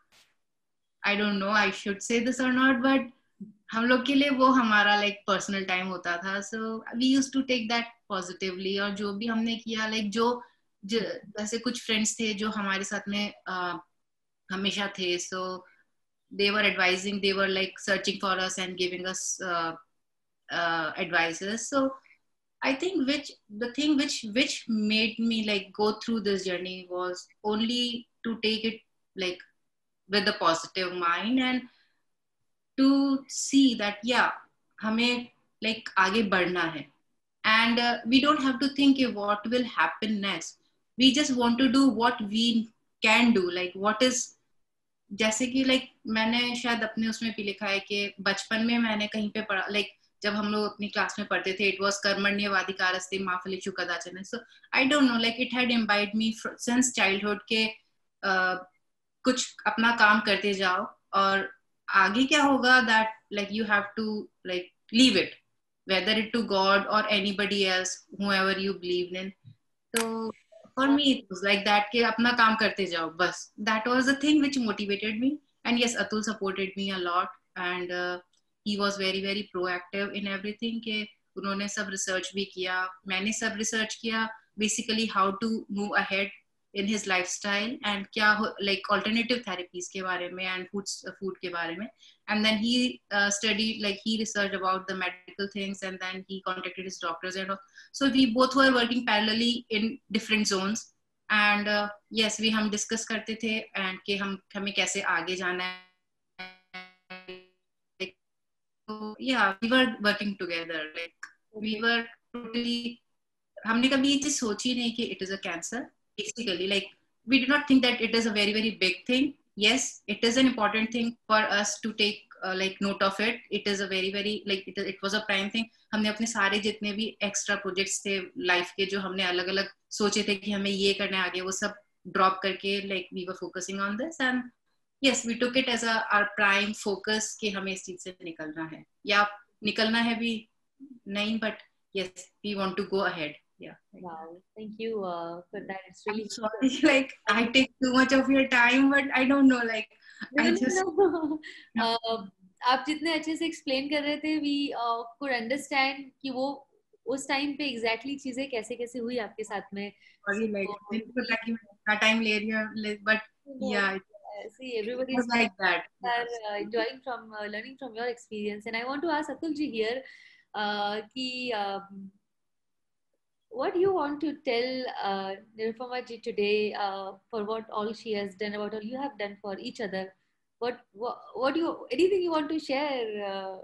I don't know I should say this or not, but हम लोग के लिए वो हमारा लाइक पर्सनल टाइम होता था. So we used to take that positively. और जो भी हमने किया लाइक जो जैसे कुछ फ्रेंड्स थे जो हमारे साथ में हमेशा थे, so they were advising, they were like searching for us and giving us advices. So I think the thing which made me like go through this journey was only to take it like with a positive mind and to see that yeah हमें like आगे बढ़ना है and we don't have to think what will happen next. We just want to do what we can do, like what is, जैसे कि like मैंने शायद अपने उसमें भी लिखा है कि बचपन में मैंने कहीं पे पढ़ा, like जब हम लोग अपनी क्लास में पढ़ते थे it was कर्मण्यवाधिकारस्ते मा फलेषु कदाचन. So I don't know, like it had imbibed me since childhood के कुछ अपना काम करते जाओ और आगे क्या होगा that like you have to like leave it, whether it to God or anybody else, whoever you believed in. So for me it was like that कि अपना काम करते जाओ बस. That was the thing which motivated me. And yes, Atul supported me a lot and he was very very proactive in everything कि उन्होंने सब research भी किया, मैंने सब research किया basically how to move ahead in his lifestyle and क्या like alternative therapies के बारे में and food के बारे में. And then he studied, like he researched about the medical things and then he contacted his doctors and all. So we both were working parallelly in different zones and yes we हम discuss करते थे and कि हमें कैसे आगे जाना है. So yeah we were working together, like we were totally, हमने कभी ये चीज सोची नहीं कि it is a cancer. Basically, like we do not think that it is a very very big thing. Yes, it is an important thing for us to take like note of it. It is a very very like it was a prime thing. हमने अपने सारे जितने भी extra projects थे life के जो हमने अलग अलग सोचे थे कि हमें ये करना है आगे, वो सब ड्रॉप करके like we were focusing on this and yes we took it as our prime focus कि हमें इस चीज से निकलना है या निकलना है भी नहीं, but yes we want to go ahead. Yeah. Wow, thank you for that. It's really I'm sorry, like I take too much of your time, but I don't know, like I just आप जितने अच्छे से explain कर रहे थे, we could understand कि वो उस टाइम पे exactly चीजें कैसे कैसे हुई आपके साथ में. Sorry, like पता कि मैं इतना टाइम ले रही हूँ, but yeah. See, everybody is like that. Are enjoying from learning from your experience, and I want to ask Atul ji here, कि what do you want to tell Nirupama ji today for what all she has done, about all you have done for each other? What do you, anything you want to share?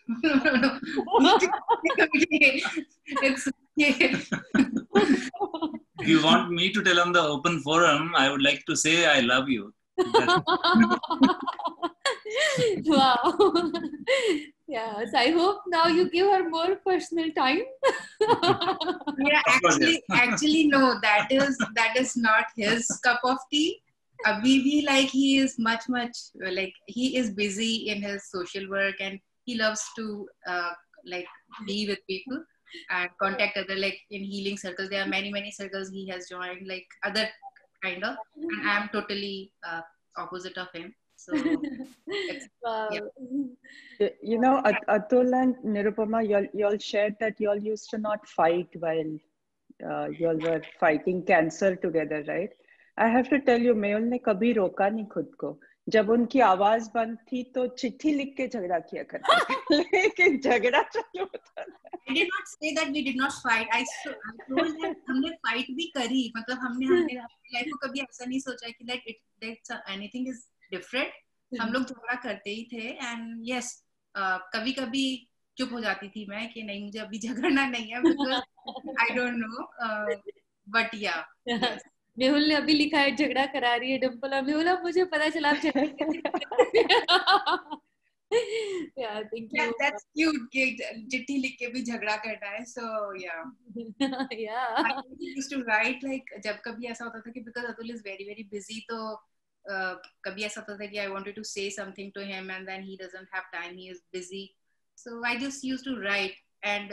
No. It's okay. If you want me to tell on the open forum, I would like to say I love you. Wow. Yeah, so I hope now you give her more personal time. Yeah, actually no, that is not his cup of tea. Abhi bhi, like he is much like he is busy in his social work and he loves to like be with people and contact other, like in healing circles. There are many circles he has joined, like other kind of, and I am totally opposite of him. So it's, Wow. yeah. You know, Atul and Nirupama, y'all shared that y'all used to not fight while y'all were fighting cancer together, right? I have to tell you, Mehul ने कभी रोका नहीं खुद को. जब उनकी आवाज बंद थी तो चिट्ठी लिख के झगड़ा किया करते थे. लेकिन झगड़ा चालू होता था. I did not say that we did not fight. I told that हमने fight भी करी. मतलब हमने लाइफ को कभी ऐसा नहीं सोचा कि that anything is different. हम लोग झगड़ा करते ही थे. And yes, कभी कभी चुप हो जाती थी मैं कि नहीं मुझे अभी झगड़ना नहीं है, because I don't know. But yeah. Yes. Mehul ने अभी लिखा है झगड़ा करा रही है डिम्पल, और मेहुल अब मुझे पता चला आप yeah, thank you. That's cute कि चिट्ठी लिख के भी झगड़ा करना है. So yeah. Yeah. I used to write like जब कभी ऐसा होता था कि because Atul is very busy, तो कभी ऐसा होता था कि I wanted to say something to him and then he doesn't have time, he is busy. So I just used to write, and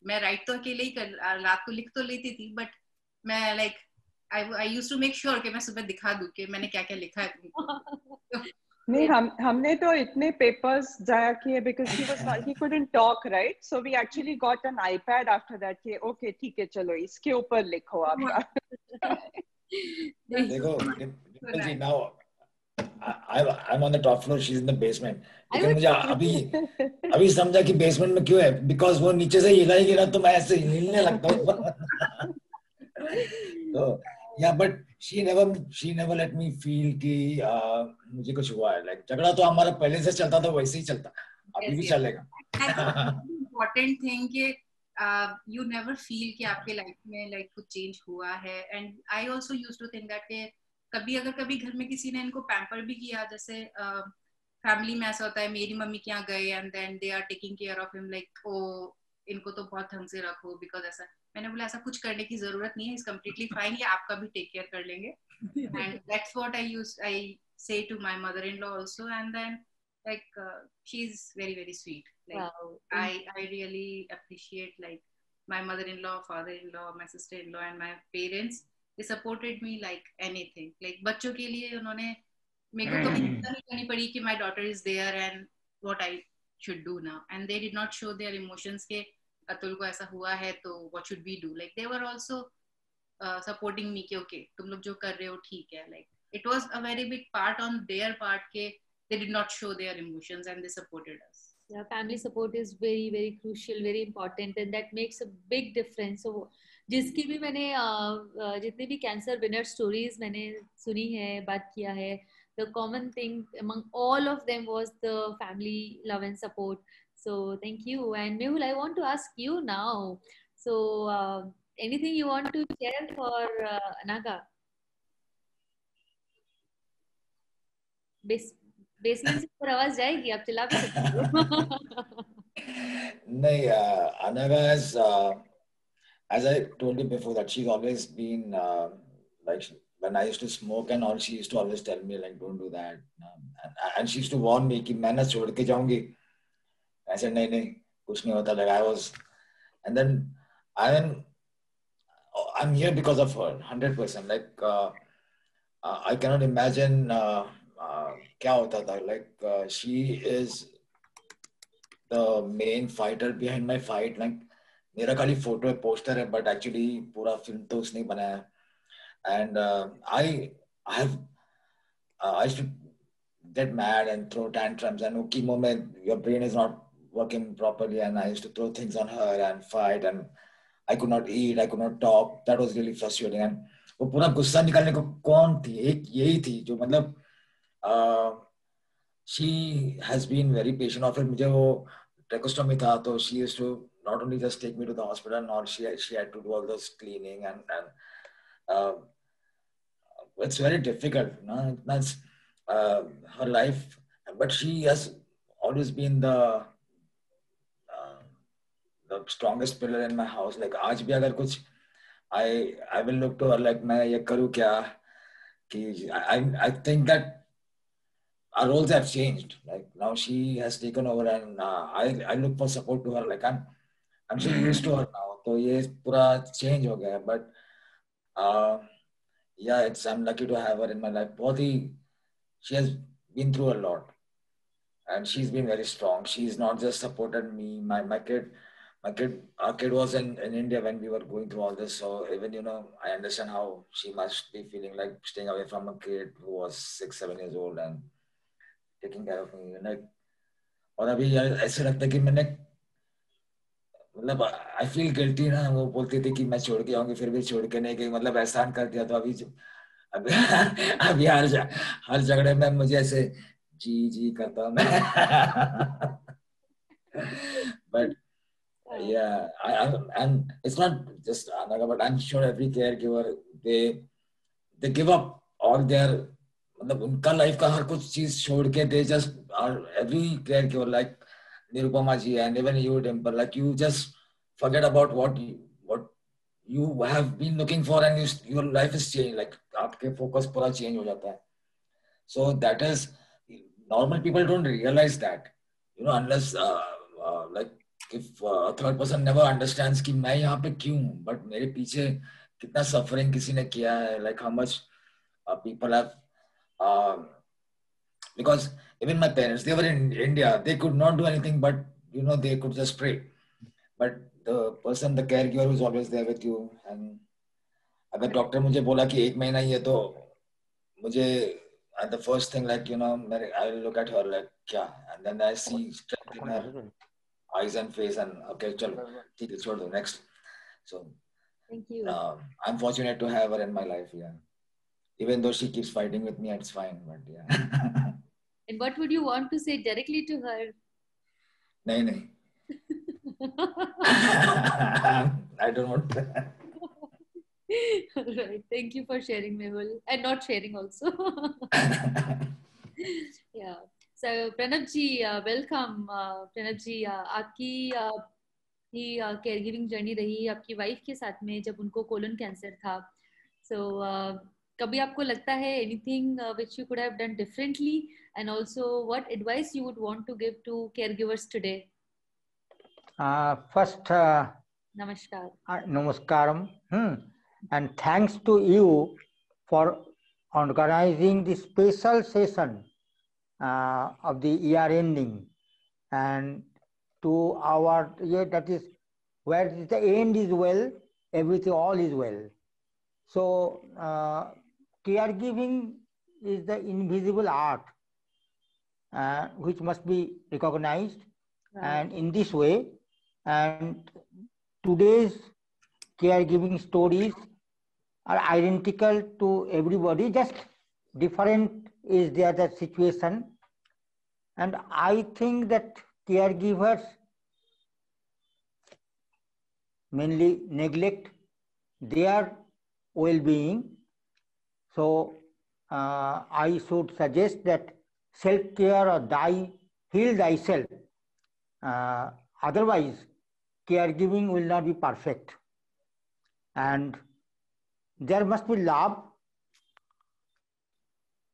मैं write तो अकेले ही रात को लिख तो लेती थी, but मैं like I used to make sure कि मैं सुबह दिखा दूँ कि मैंने क्या क्या लिखा है तुमको. नहीं, हमने तो इतने पेपर्स जाया किए because he couldn't talk, right? So we actually got an iPad after that कि okay ठीक है चलो इसके ऊपर लिखो आप. देखो डिम्पल जी, now I'm on the top floor, she's in the basement. लेकिन मुझे अभी समझा कि बेसमेंट में क्यों है, because वो नीचे से हिला ही गिरा तो मैं ऐसे हिलने लगता हूँ. तो yeah, but she never let me feel कि मुझे कुछ हुआ है. Like झगड़ा तो हमारा पहले से चलता था, वैसे ही चलता, अभी भी चलेगा. Important thing कि you never feel कि आपके लाइफ में like कुछ चेंज हुआ है. And I also used to think that कि कभी अगर कभी घर में किसी ने इनको पैम्पर भी किया, जैसे फैमिली में ऐसा होता है मेरी मम्मी के यहाँ गए and then they are taking care of him, like ओ इनको तो बहुत ढंग से रखो, because ऐसा. मैंने बोला ऐसा कुछ करने की जरूरत नहीं है, इज कम्प्लीटली फाइन, ये आपका भी टेक केयर कर लेंगे. And that's what I say to my mother in law also. And then like she is very sweet. Like wow. I really appreciate like my mother-in-law, father-in-law, my sister-in-law and my parents. They supported me like anything. Like बच्चों के लिए उन्होंने मेरे को कभी चिंता नहीं करनी पड़ी कि my daughter is there and what I should do now. And they did not show their emotions के अतुल को ऐसा हुआ है तो what should we do. Like they were also supporting me कि okay तुम लोग जो कर रहे हो ठीक है. Like it was a very big part on their part के they did not show their emotions and they supported us. Yeah, family support is very crucial, very important, and that makes a big difference. So जिसकी भी मैंने जितनी भी cancer winner stories मैंने सुनी है, बात किया है, the common thing among all of them was the family love and support. So thank you. And Mehul, I want to ask you now, so anything you want to share for Anaga? Basement से ऊपर आवाज जाएगी, आप चिल्ला भी सकते हो. नहीं, Anaga has, as I told you before, that she's always been like when I used to smoke and all, she used to always tell me like don't do that, and she used to warn me कि मैं ना छोड़ के जाऊंगी. ऐसे नहीं कुछ नहीं होता. Like I was, and then I'm here because of her 100%. Like I cannot imagine क्या होता था. Like she is the main fighter behind my fight. Like मेरा खाली फोटो है, पोस्टर है, but actually पूरा फिल्म तो उसने बनाया. And I used to get mad and throw tantrums, and chemo में your brain is not working properly, and I used to throw things on her and fight, and I could not eat, I could not talk. That was really frustrating. And वो पूरा गुस्सा निकालने को कौन थी? एक यही थी जो मतलब she has been very patient. और फिर मुझे वो tracheostomy था तो she used to not only just take me to the hospital, nor she had to do all those cleaning and it's very difficult. No? That's her life, but she has always been the strongest pillar in my house. Like आज भी अगर कुछ I will look to her like मैं ये करूँ क्या कि I think that our roles have changed. Like now she has taken over, and I look for support to her. Like I'm so used to her now. तो ये पूरा change हो गया है. But yeah, I'm lucky to have her in my life. बहुत ही, she has been through a lot, and she's been very strong. She's not just supported me. Our kid was in India when we were going through all this. So even, I understand how she must be feeling, like staying away from a kid who was 6-7 years old and taking care of me. Like, और अभी ऐसे लगता है कि मैंने, मतलब I feel guilty ना. वो बोलती थी कि मैं छोड़ के आऊंगी, फिर भी छोड़ के नहीं गई. मतलब एहसान कर दिया. तो अभी अभी हर झगड़े में मुझे ऐसे जी करता हूँ मैं. But yeah, and it's not just Anaga, but I'm sure every caregiver, they give up all their, मतलब उनका लाइफ का हर कुछ चीज छोड़ के, they just are, every caregiver like Nirupama ji and even you, Dimple, like you just forget about what you have been looking for, and your life is changed. Like आपके focus पूरा change हो जाता है. So that is, normal people don't realize that, unless like if a third person never understands कि मैं यहाँ पे क्यों हूँ, but मेरे पीछे कितना suffering किसी ने किया है, like how much people have, because even my parents, they were in India, they could not do anything, but they could just pray. But the person, the caregiver who's always there with you, and अगर doctor मुझे बोला कि 1 महीना ही है, तो मुझे, and the first thing, like, I look at her like, kya? And then I see strength in her eyes and face, and okay, chalo, theek hai, chhod do, next. So Thank you. I'm fortunate to have her in my life. Yeah, even though she keeps fighting with me, it's fine. But yeah. And what would you want to say directly to her? nahi. I don't want to. Right. Thank you for sharing, Mehul, and not sharing also. Yeah. So Pranab ji, welcome. Pranab ji, आपकी ही caregiving journey रही आपकी wife के साथ में जब उनको colon cancer था. So कभी आपको लगता है anything which you could have done differently, and also what advice you would want to give to caregivers today? First, Namaskar. Namaskaram. And thanks to you for organizing this special session of the year ending, and to our, that is where the end is well, everything, all is well. So caregiving is the invisible art which must be recognized. Right. And in this way, and today's caregiving stories are identical to everybody, just different is their the situation. And I think that caregivers mainly neglect their well-being. So I should suggest that self-care or heal thyself. Otherwise, caregiving will not be perfect. And there must be love,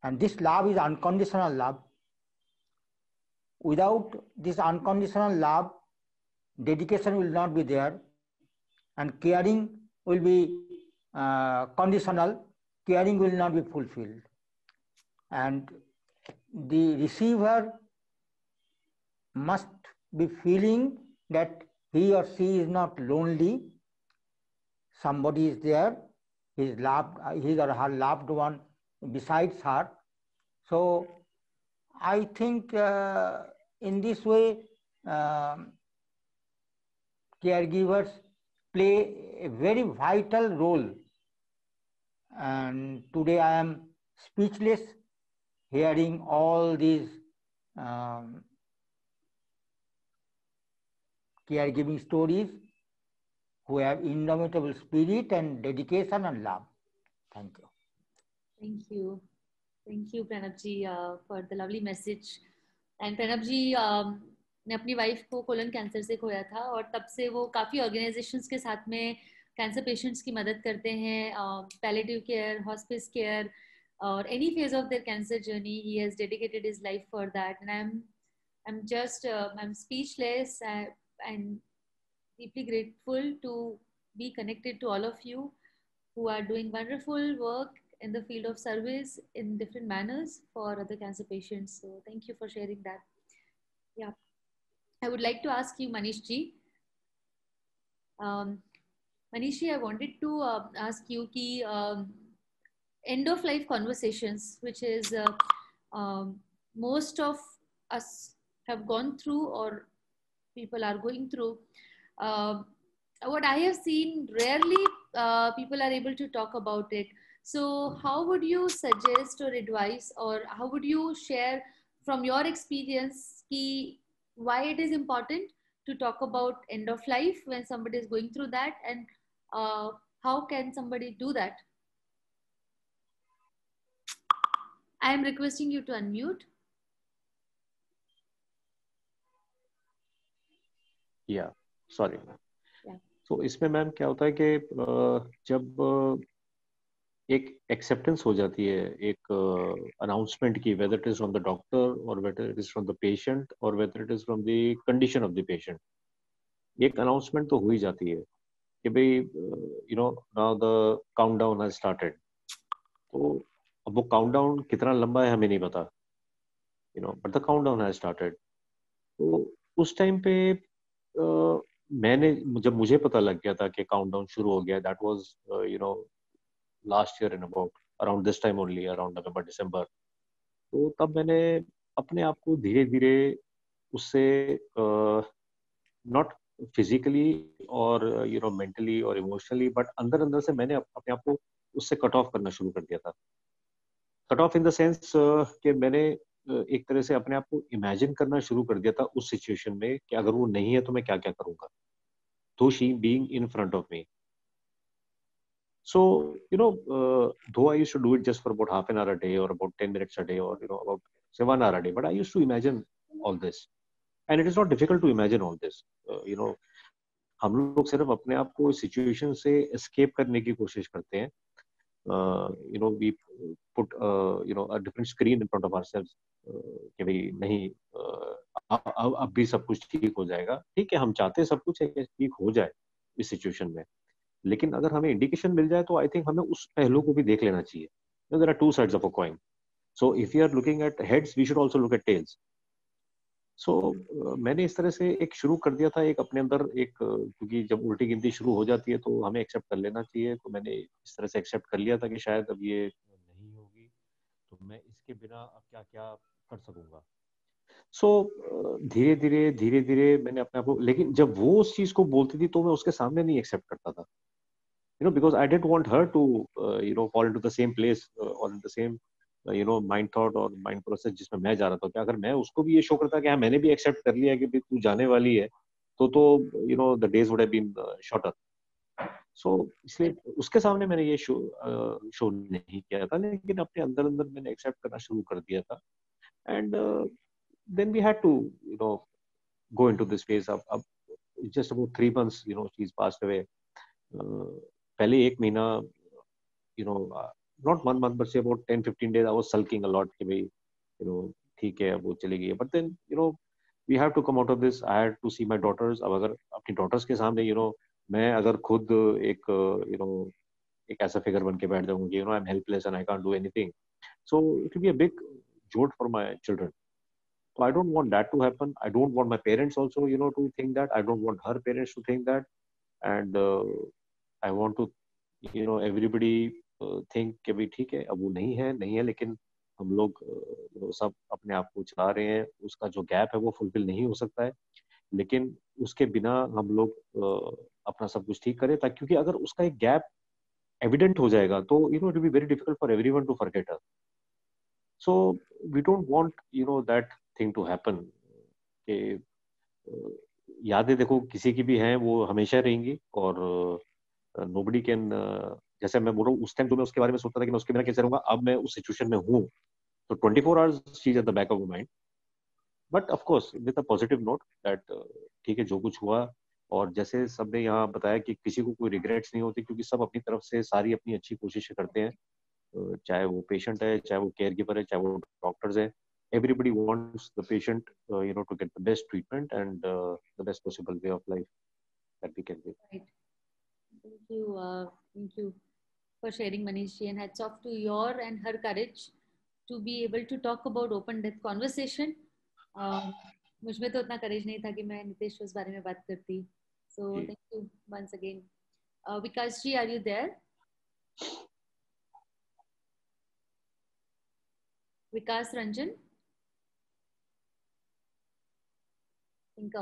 and this love is unconditional love. Without this unconditional love, dedication will not be there, and caring will be conditional. Caring will not be fulfilled, and the receiver must be feeling that he or she is not lonely. Somebody is there, his or her loved one besides her. So I think in this way, caregivers play a very vital role. And today I am speechless hearing all these caregiving stories, who have indomitable spirit and dedication and love. Thank you. Thank you. Thank you, Pranab ji, for the lovely message. And Pranab ji ने अपनी wife को colon cancer से खोया था, और तब से वो काफ़ी ऑर्गेनाइजेशंस के साथ में कैंसर पेशेंट्स की मदद करते हैं, palliative care, hospice care, or any phase of their cancer journey. He has dedicated his life for that, and I'm just I'm speechless and deeply grateful to be connected to all of you who are doing wonderful work in the field of service in different manners for other cancer patients. So thank you for sharing that. Yeah, I would like to ask you, Manish ji. Manish ji, I wanted to ask you ki end of life conversations, which is most of us have gone through or people are going through. What I have seen, rarely people are able to talk about it. So how would you suggest or advise, or how would you share from your experience ki why it is important to talk about end of life when somebody is going through that, and how can somebody do that? I am requesting you to unmute. Yeah, sorry. Yeah. So इसमें ma'am क्या होता है कि जब एक acceptance हो जाती है एक अनाउंसमेंट की, whether it is from the doctor और whether it is from the patient और whether it is from the condition of the patient, एक अनाउंसमेंट तो हो ही जाती है कि भाई you know now the countdown has started. तो अब वो काउंटडाउन कितना लंबा है हमें नहीं पता, you know, but the countdown has started. तो उस टाइम पे मैंने, जब मुझे पता लग गया था कि काउंटडाउन शुरू हो गया, that was you know last year in about around this time only, around November December. तो तब मैंने अपने आप को धीरे धीरे उससे नॉट फिजिकली और यू नो मेंटली और इमोशनली, बट अंदर अंदर से मैंने अपने आप को उससे कट ऑफ करना शुरू कर दिया था. Cut off in the sense कि मैंने एक तरह से अपने आप को इमेजिन करना शुरू कर दिया था उस सिचुएशन में कि अगर वो नहीं है तो मैं क्या क्या करूंगा, तो she being in front of me. So, you know, though I used to do it just for about half an hour a day or about 10 minutes a day or, you know, about say 1 hour a day, but I used to imagine all this. And it is not difficult to imagine all this. You know, हम लोग सिर्फ अपने आप को situation से escape करने की कोशिश करते हैं. You know, we put, you know, a different screen in front of ourselves. कि भाई नहीं, अब भी सब कुछ ठीक हो जाएगा. ठीक है, हम चाहते हैं सब कुछ ठीक हो जाए इस सिचुएशन में, लेकिन अगर हमें इंडिकेशन मिल जाए तो आई थिंक हमें उस पहलू को भी देख लेना चाहिए. There are two sides of a coin. So if you are looking at heads, we should also look at tails. So मैंने इस तरह से एक शुरू कर दिया था एक अपने अंदर एक, क्योंकि जब उल्टी गिनती शुरू हो जाती है तो हमें एक्सेप्ट कर लेना चाहिए. तो मैंने इस तरह से एक्सेप्ट कर लिया था कि शायद अब ये नहीं होगी, तो मैं इसके बिना अब क्या क्या कर सकूंगा. सो धीरे धीरे मैंने अपने आप को, लेकिन जब वो उस चीज को बोलती थी तो मैं उसके सामने नहीं एक्सेप्ट करता था. You know, because I didn't want her to, you know, fall into the same place or in the same, you know, mind thought or mind process जिसमें मैं जा रहा था. कि अगर मैं उसको भी ये शो करता कि हाँ मैंने भी एक्सेप्ट कर लिया कि भाई तू जाने वाली है, तो you know the days would have been shorter. So इसलिए उसके सामने मैंने ये शो नहीं किया था, लेकिन अपने अंदर अंदर मैंने एक्सेप्ट करना शुरू कर दिया था. And then we had to, you know, go into this phase of just about 3 months, you know, she's passed away. पहले एक महीना, you know, not 1 month but say about 10-15 days I was sulking a lot कि भाई, you know, ठीक है वो चली गई है. But then, you know, we have to come out of this. I had to see my daughters. अब अगर अपनी daughters के सामने, you know, मैं अगर खुद एक, you know, एक ऐसा फिगर बन के बैठ जाऊंगी, you know, I'm helpless and I can't do anything. So it will be a big jolt for my children. So I don't want that to happen. I don't want my parents also, you know, to think that. I don't want her parents to think that. And I want to, you know, everybody think कि भाई ठीक है अब वो नहीं है, लेकिन हम लोग सब अपने आप को चला रहे हैं. उसका जो गैप है वो फुलफिल नहीं हो सकता है, लेकिन उसके बिना हम लोग अपना सब कुछ ठीक करें, ताकि क्योंकि अगर उसका एक गैप एविडेंट हो जाएगा तो you know it will be very difficult for everyone to forget us. So we don't want, you know, that thing to happen. कि यादें देखो किसी की भी हैं वो हमेशा रहेंगी, और nobody can, जैसे मैं बोल रहा हूँ उस टाइम तो मैं उसके बारे में सोचता था कि मैं उसके बिना कैसे रहूंगा. अब मैं उस सिचुएशन में हूँ तो 24 hours she is at the back of my mind, but of course with a positive note that ठीक है जो कुछ हुआ. और जैसे सबने यहाँ बताया कि किसी को कोई रिग्रेट्स नहीं होती, क्योंकि सब अपनी तरफ से सारी अपनी अच्छी कोशिशें करते हैं. चाहे वो पेशेंट है, चाहे वो केयर गिवर है, चाहे वो डॉक्टर्स है, everybody wants the patient to get the best treatment and the best possible way of life that we can give. Right. Thank you for sharing, Manish ji, and hats off to your and her courage to be able to talk about open death conversation. मुझ में तो उतना courage नहीं था कि मैं नितेश उस बारे में बात करती. So thank you once again. Vikas ji, are you there? Vikas Ranjan? I think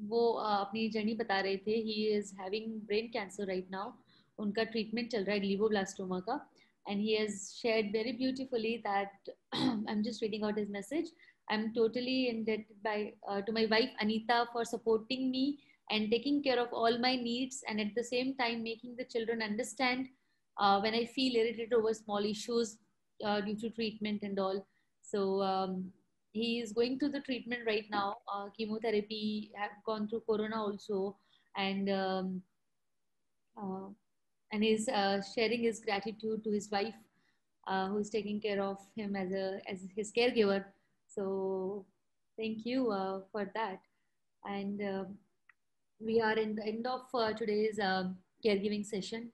वो अपनी जर्नी बता रहे थे. He is having brain cancer right now. उनका ट्रीटमेंट चल रहा है ग्लीबोब्लास्टोमा का, and he has shared very beautifully that I'm just reading out his message. I'm totally indebted to my wife Anita for supporting me and taking care of all my needs, and at the same time making the children understand when I feel irritated over small issues due to treatment and all. So he is going through the treatment right now, chemotherapy, have gone through corona also, and he's sharing his gratitude to his wife who is taking care of him as his caregiver. So thank you for that. And we are in the end of today's caregiving session.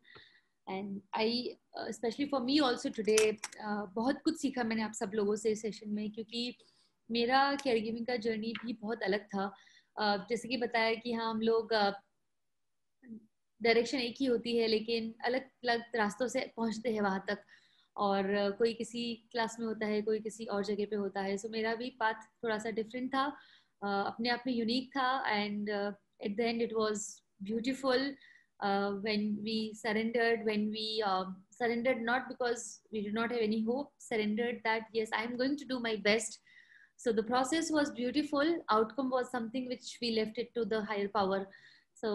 And I, especially for me also today, बहुत कुछ सीखा मैंने आप सब लोगों से इस session में, क्योंकि मेरा caregiving का जर्नी भी बहुत अलग था. जैसे कि बताया कि हाँ, हम लोग डायरेक्शन एक ही होती है लेकिन अलग अलग रास्तों से पहुंचते हैं वहाँ तक, और कोई किसी क्लास में होता है, कोई किसी और जगह पे होता है. सो मेरा भी पाथ थोड़ा सा डिफरेंट था, अपने आप में यूनिक था, and at the end it was beautiful when we surrendered, surrendered not because we did not have any hope, surrendered that yes, I am going to do my best. So the process was beautiful, outcome was something which we left it to the higher power. So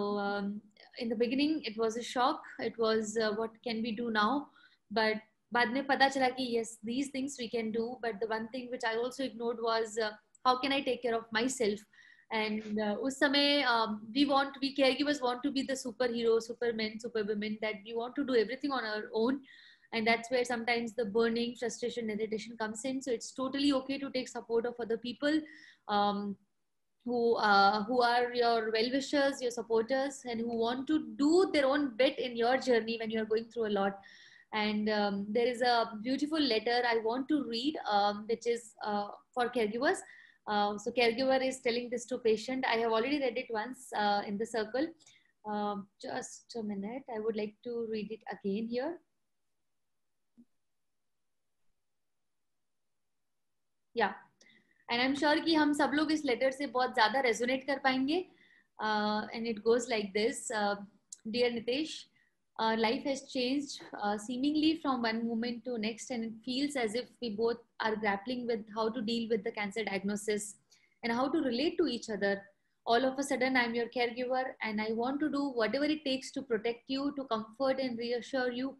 in the beginning it was a shock, it was what can we do now, but बाद में पता चला कि yes, these things we can do. But the one thing which I also ignored was how can I take care of myself. And उस समय we caregivers want to be the superhero, supermen, superwomen, that we want to do everything on our own, and that's where sometimes the burning, frustration, irritation comes in. So it's totally okay to take support of other people who are your well-wishers, your supporters, and who want to do their own bit in your journey when you're going through a lot. And there is a beautiful letter I want to read, which is for caregivers. So caregiver is telling this to patient. I have already read it once in the circle. Just a minute. I would like to read it again here. Yeah. And I'm sure कि हम सब लोग इस letter से बहुत ज़्यादा resonate कर पाएंगे. And it goes like this. Dear Nitesh, life has changed seemingly from one moment to next, and it feels as if we both are grappling with how to deal with the cancer diagnosis and how to relate to each other. All of a sudden, I'm your caregiver, and I want to do whatever it takes to protect you, to comfort and reassure you,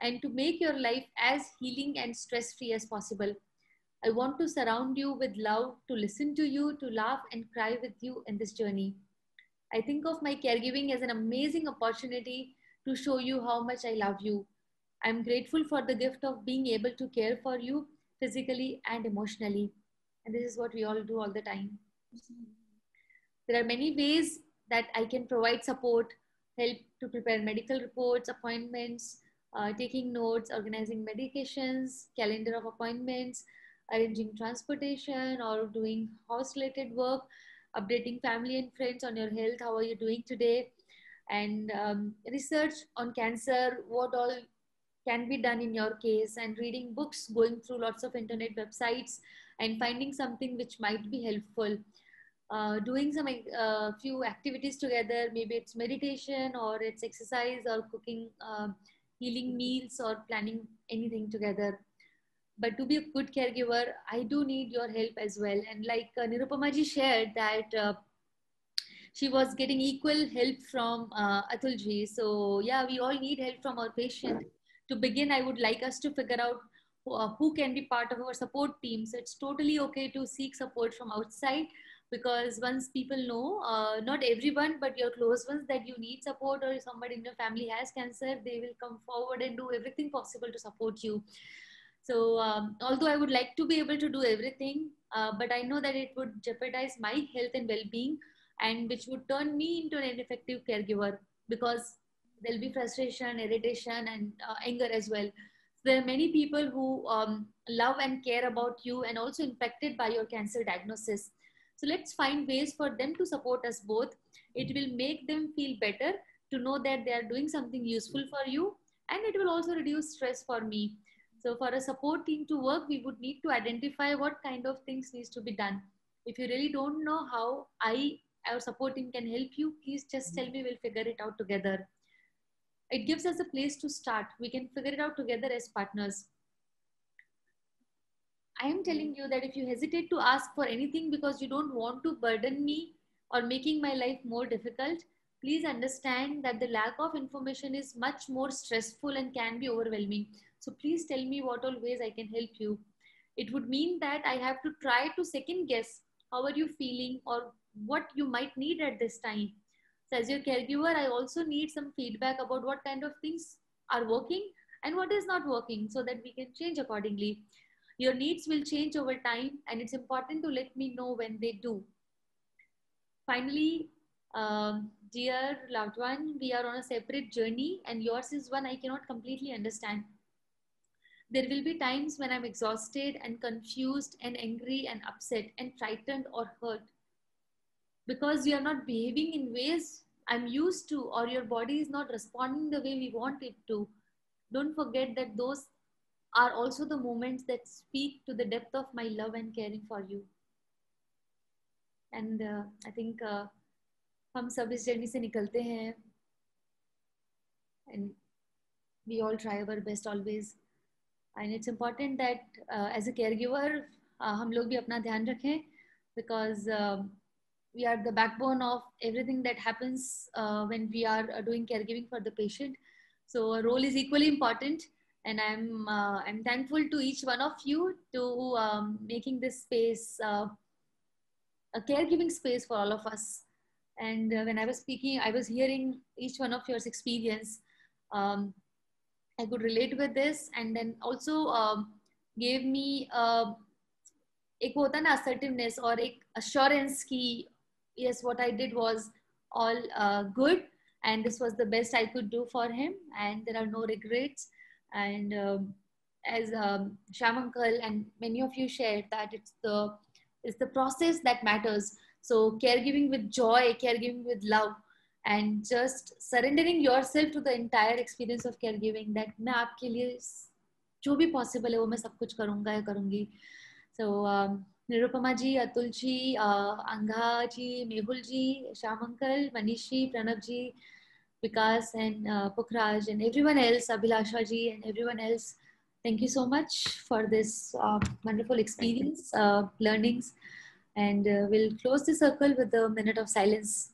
and to make your life as healing and stress-free as possible. I want to surround you with love, to listen to you, to laugh and cry with you in this journey. I think of my caregiving as an amazing opportunity to show you how much I love you. I'm grateful for the gift of being able to care for you physically and emotionally. And this is what we all do all the time. There are many ways that I can provide support, help to prepare medical reports, appointments, taking notes, organizing medications, calendar of appointments, arranging transportation, or doing house-related work, updating family and friends on your health. How are you doing today? And research on cancer, what all can be done in your case, and reading books, going through lots of internet websites and finding something which might be helpful. Doing some few activities together, maybe it's meditation or it's exercise or cooking healing meals or planning anything together. But to be a good caregiver, I do need your help as well. And like Nirupama ji shared that she was getting equal help from Atul ji. So yeah, we all need help from our patient. To begin, I would like us to figure out who can be part of our support team. So it's totally okay to seek support from outside, because once people know, not everyone, but your close ones, that you need support or somebody in your family has cancer, they will come forward and do everything possible to support you. So although I would like to be able to do everything, but I know that it would jeopardize my health and well-being, and which would turn me into an ineffective caregiver, because there'll be frustration, irritation, and anger as well. So there are many people who love and care about you and also impacted by your cancer diagnosis. So let's find ways for them to support us both. It will make them feel better to know that they are doing something useful for you, and it will also reduce stress for me. So for a support team to work, we would need to identify what kind of things needs to be done. If you really don't know how our support team can help you, please just tell me, we'll figure it out together. It gives us a place to start. We can figure it out together as partners. I am telling you that if you hesitate to ask for anything because you don't want to burden me or making my life more difficult, please understand that the lack of information is much more stressful and can be overwhelming. So please tell me what all ways I can help you. It would mean that I have to try to second guess how are you feeling or what you might need at this time. So as your caregiver, I also need some feedback about what kind of things are working and what is not working, so that we can change accordingly. Your needs will change over time, and it's important to let me know when they do. Finally, dear loved one, we are on a separate journey, and yours is one I cannot completely understand. There will be times when I'm exhausted and confused and angry and upset and frightened or hurt, because you are not behaving in ways I'm used to, or your body is not responding the way we want it to. Don't forget that those are also the moments that speak to the depth of my love and caring for you. And I think हम सब इस journey से निकलते हैं, and we all try our best always. And it's important that as a caregiver, हम लोग भी अपना ध्यान रखें, because we are the backbone of everything that happens when we are doing caregiving for the patient. So our role is equally important, and I'm thankful to each one of you to making this space a caregiving space for all of us. And when I was speaking, I was hearing each one of your experience. I could relate with this, and then also gave me एक होता है ना assertiveness और एक assurance कि yes, what I did was all good, and this was the best I could do for him, and there are no regrets. And as Shyam uncle and many of you shared, that it's the process that matters. So caregiving with joy, caregiving with love, and just surrendering yourself to the entire experience of caregiving, that मैं आपके लिए जो भी possible है वो मैं सब कुछ करूँगा या करूँगी. So Nirupama ji, Atul ji, Angha ji, Mehul ji, Shyam uncle, Manish ji, Pranav ji, Vikas and Pukhraj and everyone else, Abhilasha ji and everyone else, thank you so much for this wonderful experience, learnings. And we'll close the circle with a minute of silence.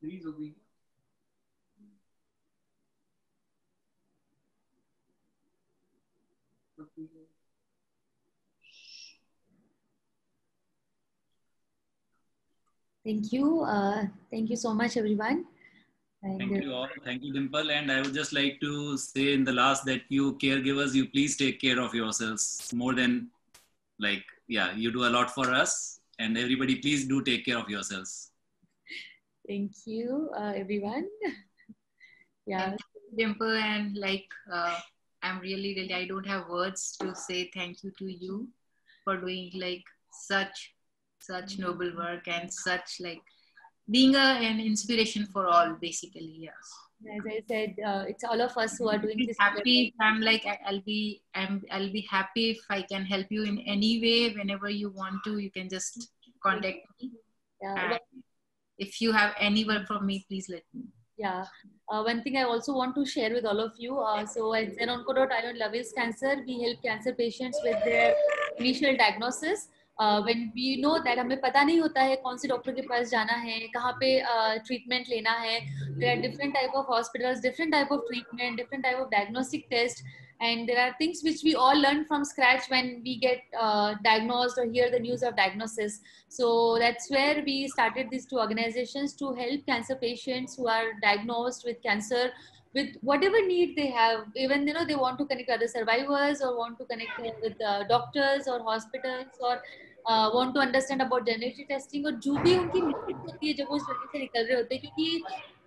Please, Obi. Thank you. Thank you so much, everyone. And, thank you all. Thank you, Dimple. And I would just like to say in the last that you caregivers, you please take care of yourselves more than like, yeah, you do a lot for us. And everybody, please do take care of yourselves. Thank you, everyone. Yeah. Dimple, and like, I'm really, I don't have words to say thank you to you for doing like such noble work and such like being an inspiration for all, basically. Yes. As I said, it's all of us who are doing this. Happy. I'm like, I'll be happy if I can help you in any way. Whenever you want to, you can just contact me. Yeah. If you have any work from me, please let me. Yeah. One thing I also want to share with all of you. So at ZenOnco.io Love is Cancer, we help cancer patients with their initial diagnosis. when we know that हमें पता नहीं होता है कौन से doctor के पास जाना है, कहाँ पे ट्रीटमेंट लेना है. There are different type of hospitals, different type of treatment, different type of diagnostic test, and there are things which we all learn from scratch when we get diagnosed or hear the news of diagnosis. So that's where we started these two organizations to help cancer patients who are diagnosed with cancer with whatever need they have. Even they want to connect with other survivors or want to connect with doctors or hospitals or want to understand about genetic testing, और जो भी उनकी needs होती है जब वो इस journey से निकल रहे होते हैं, क्योंकि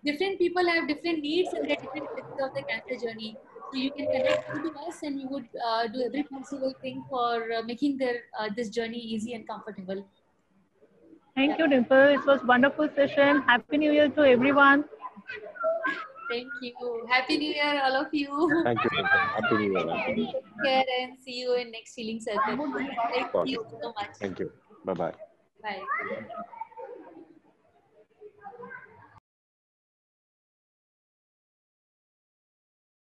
different people have different needs in their different phases of the cancer journey. So you can connect to us, and we would do every possible thing for making their this journey easy and comfortable. Thank you, Dimple. It was wonderful session. Happy New Year to everyone. Thank you. Happy New Year, all of you. Thank you. Happy New Year. Take care and see you in next Healing Circle. Thank you so much. Thank you. Bye-bye. Bye.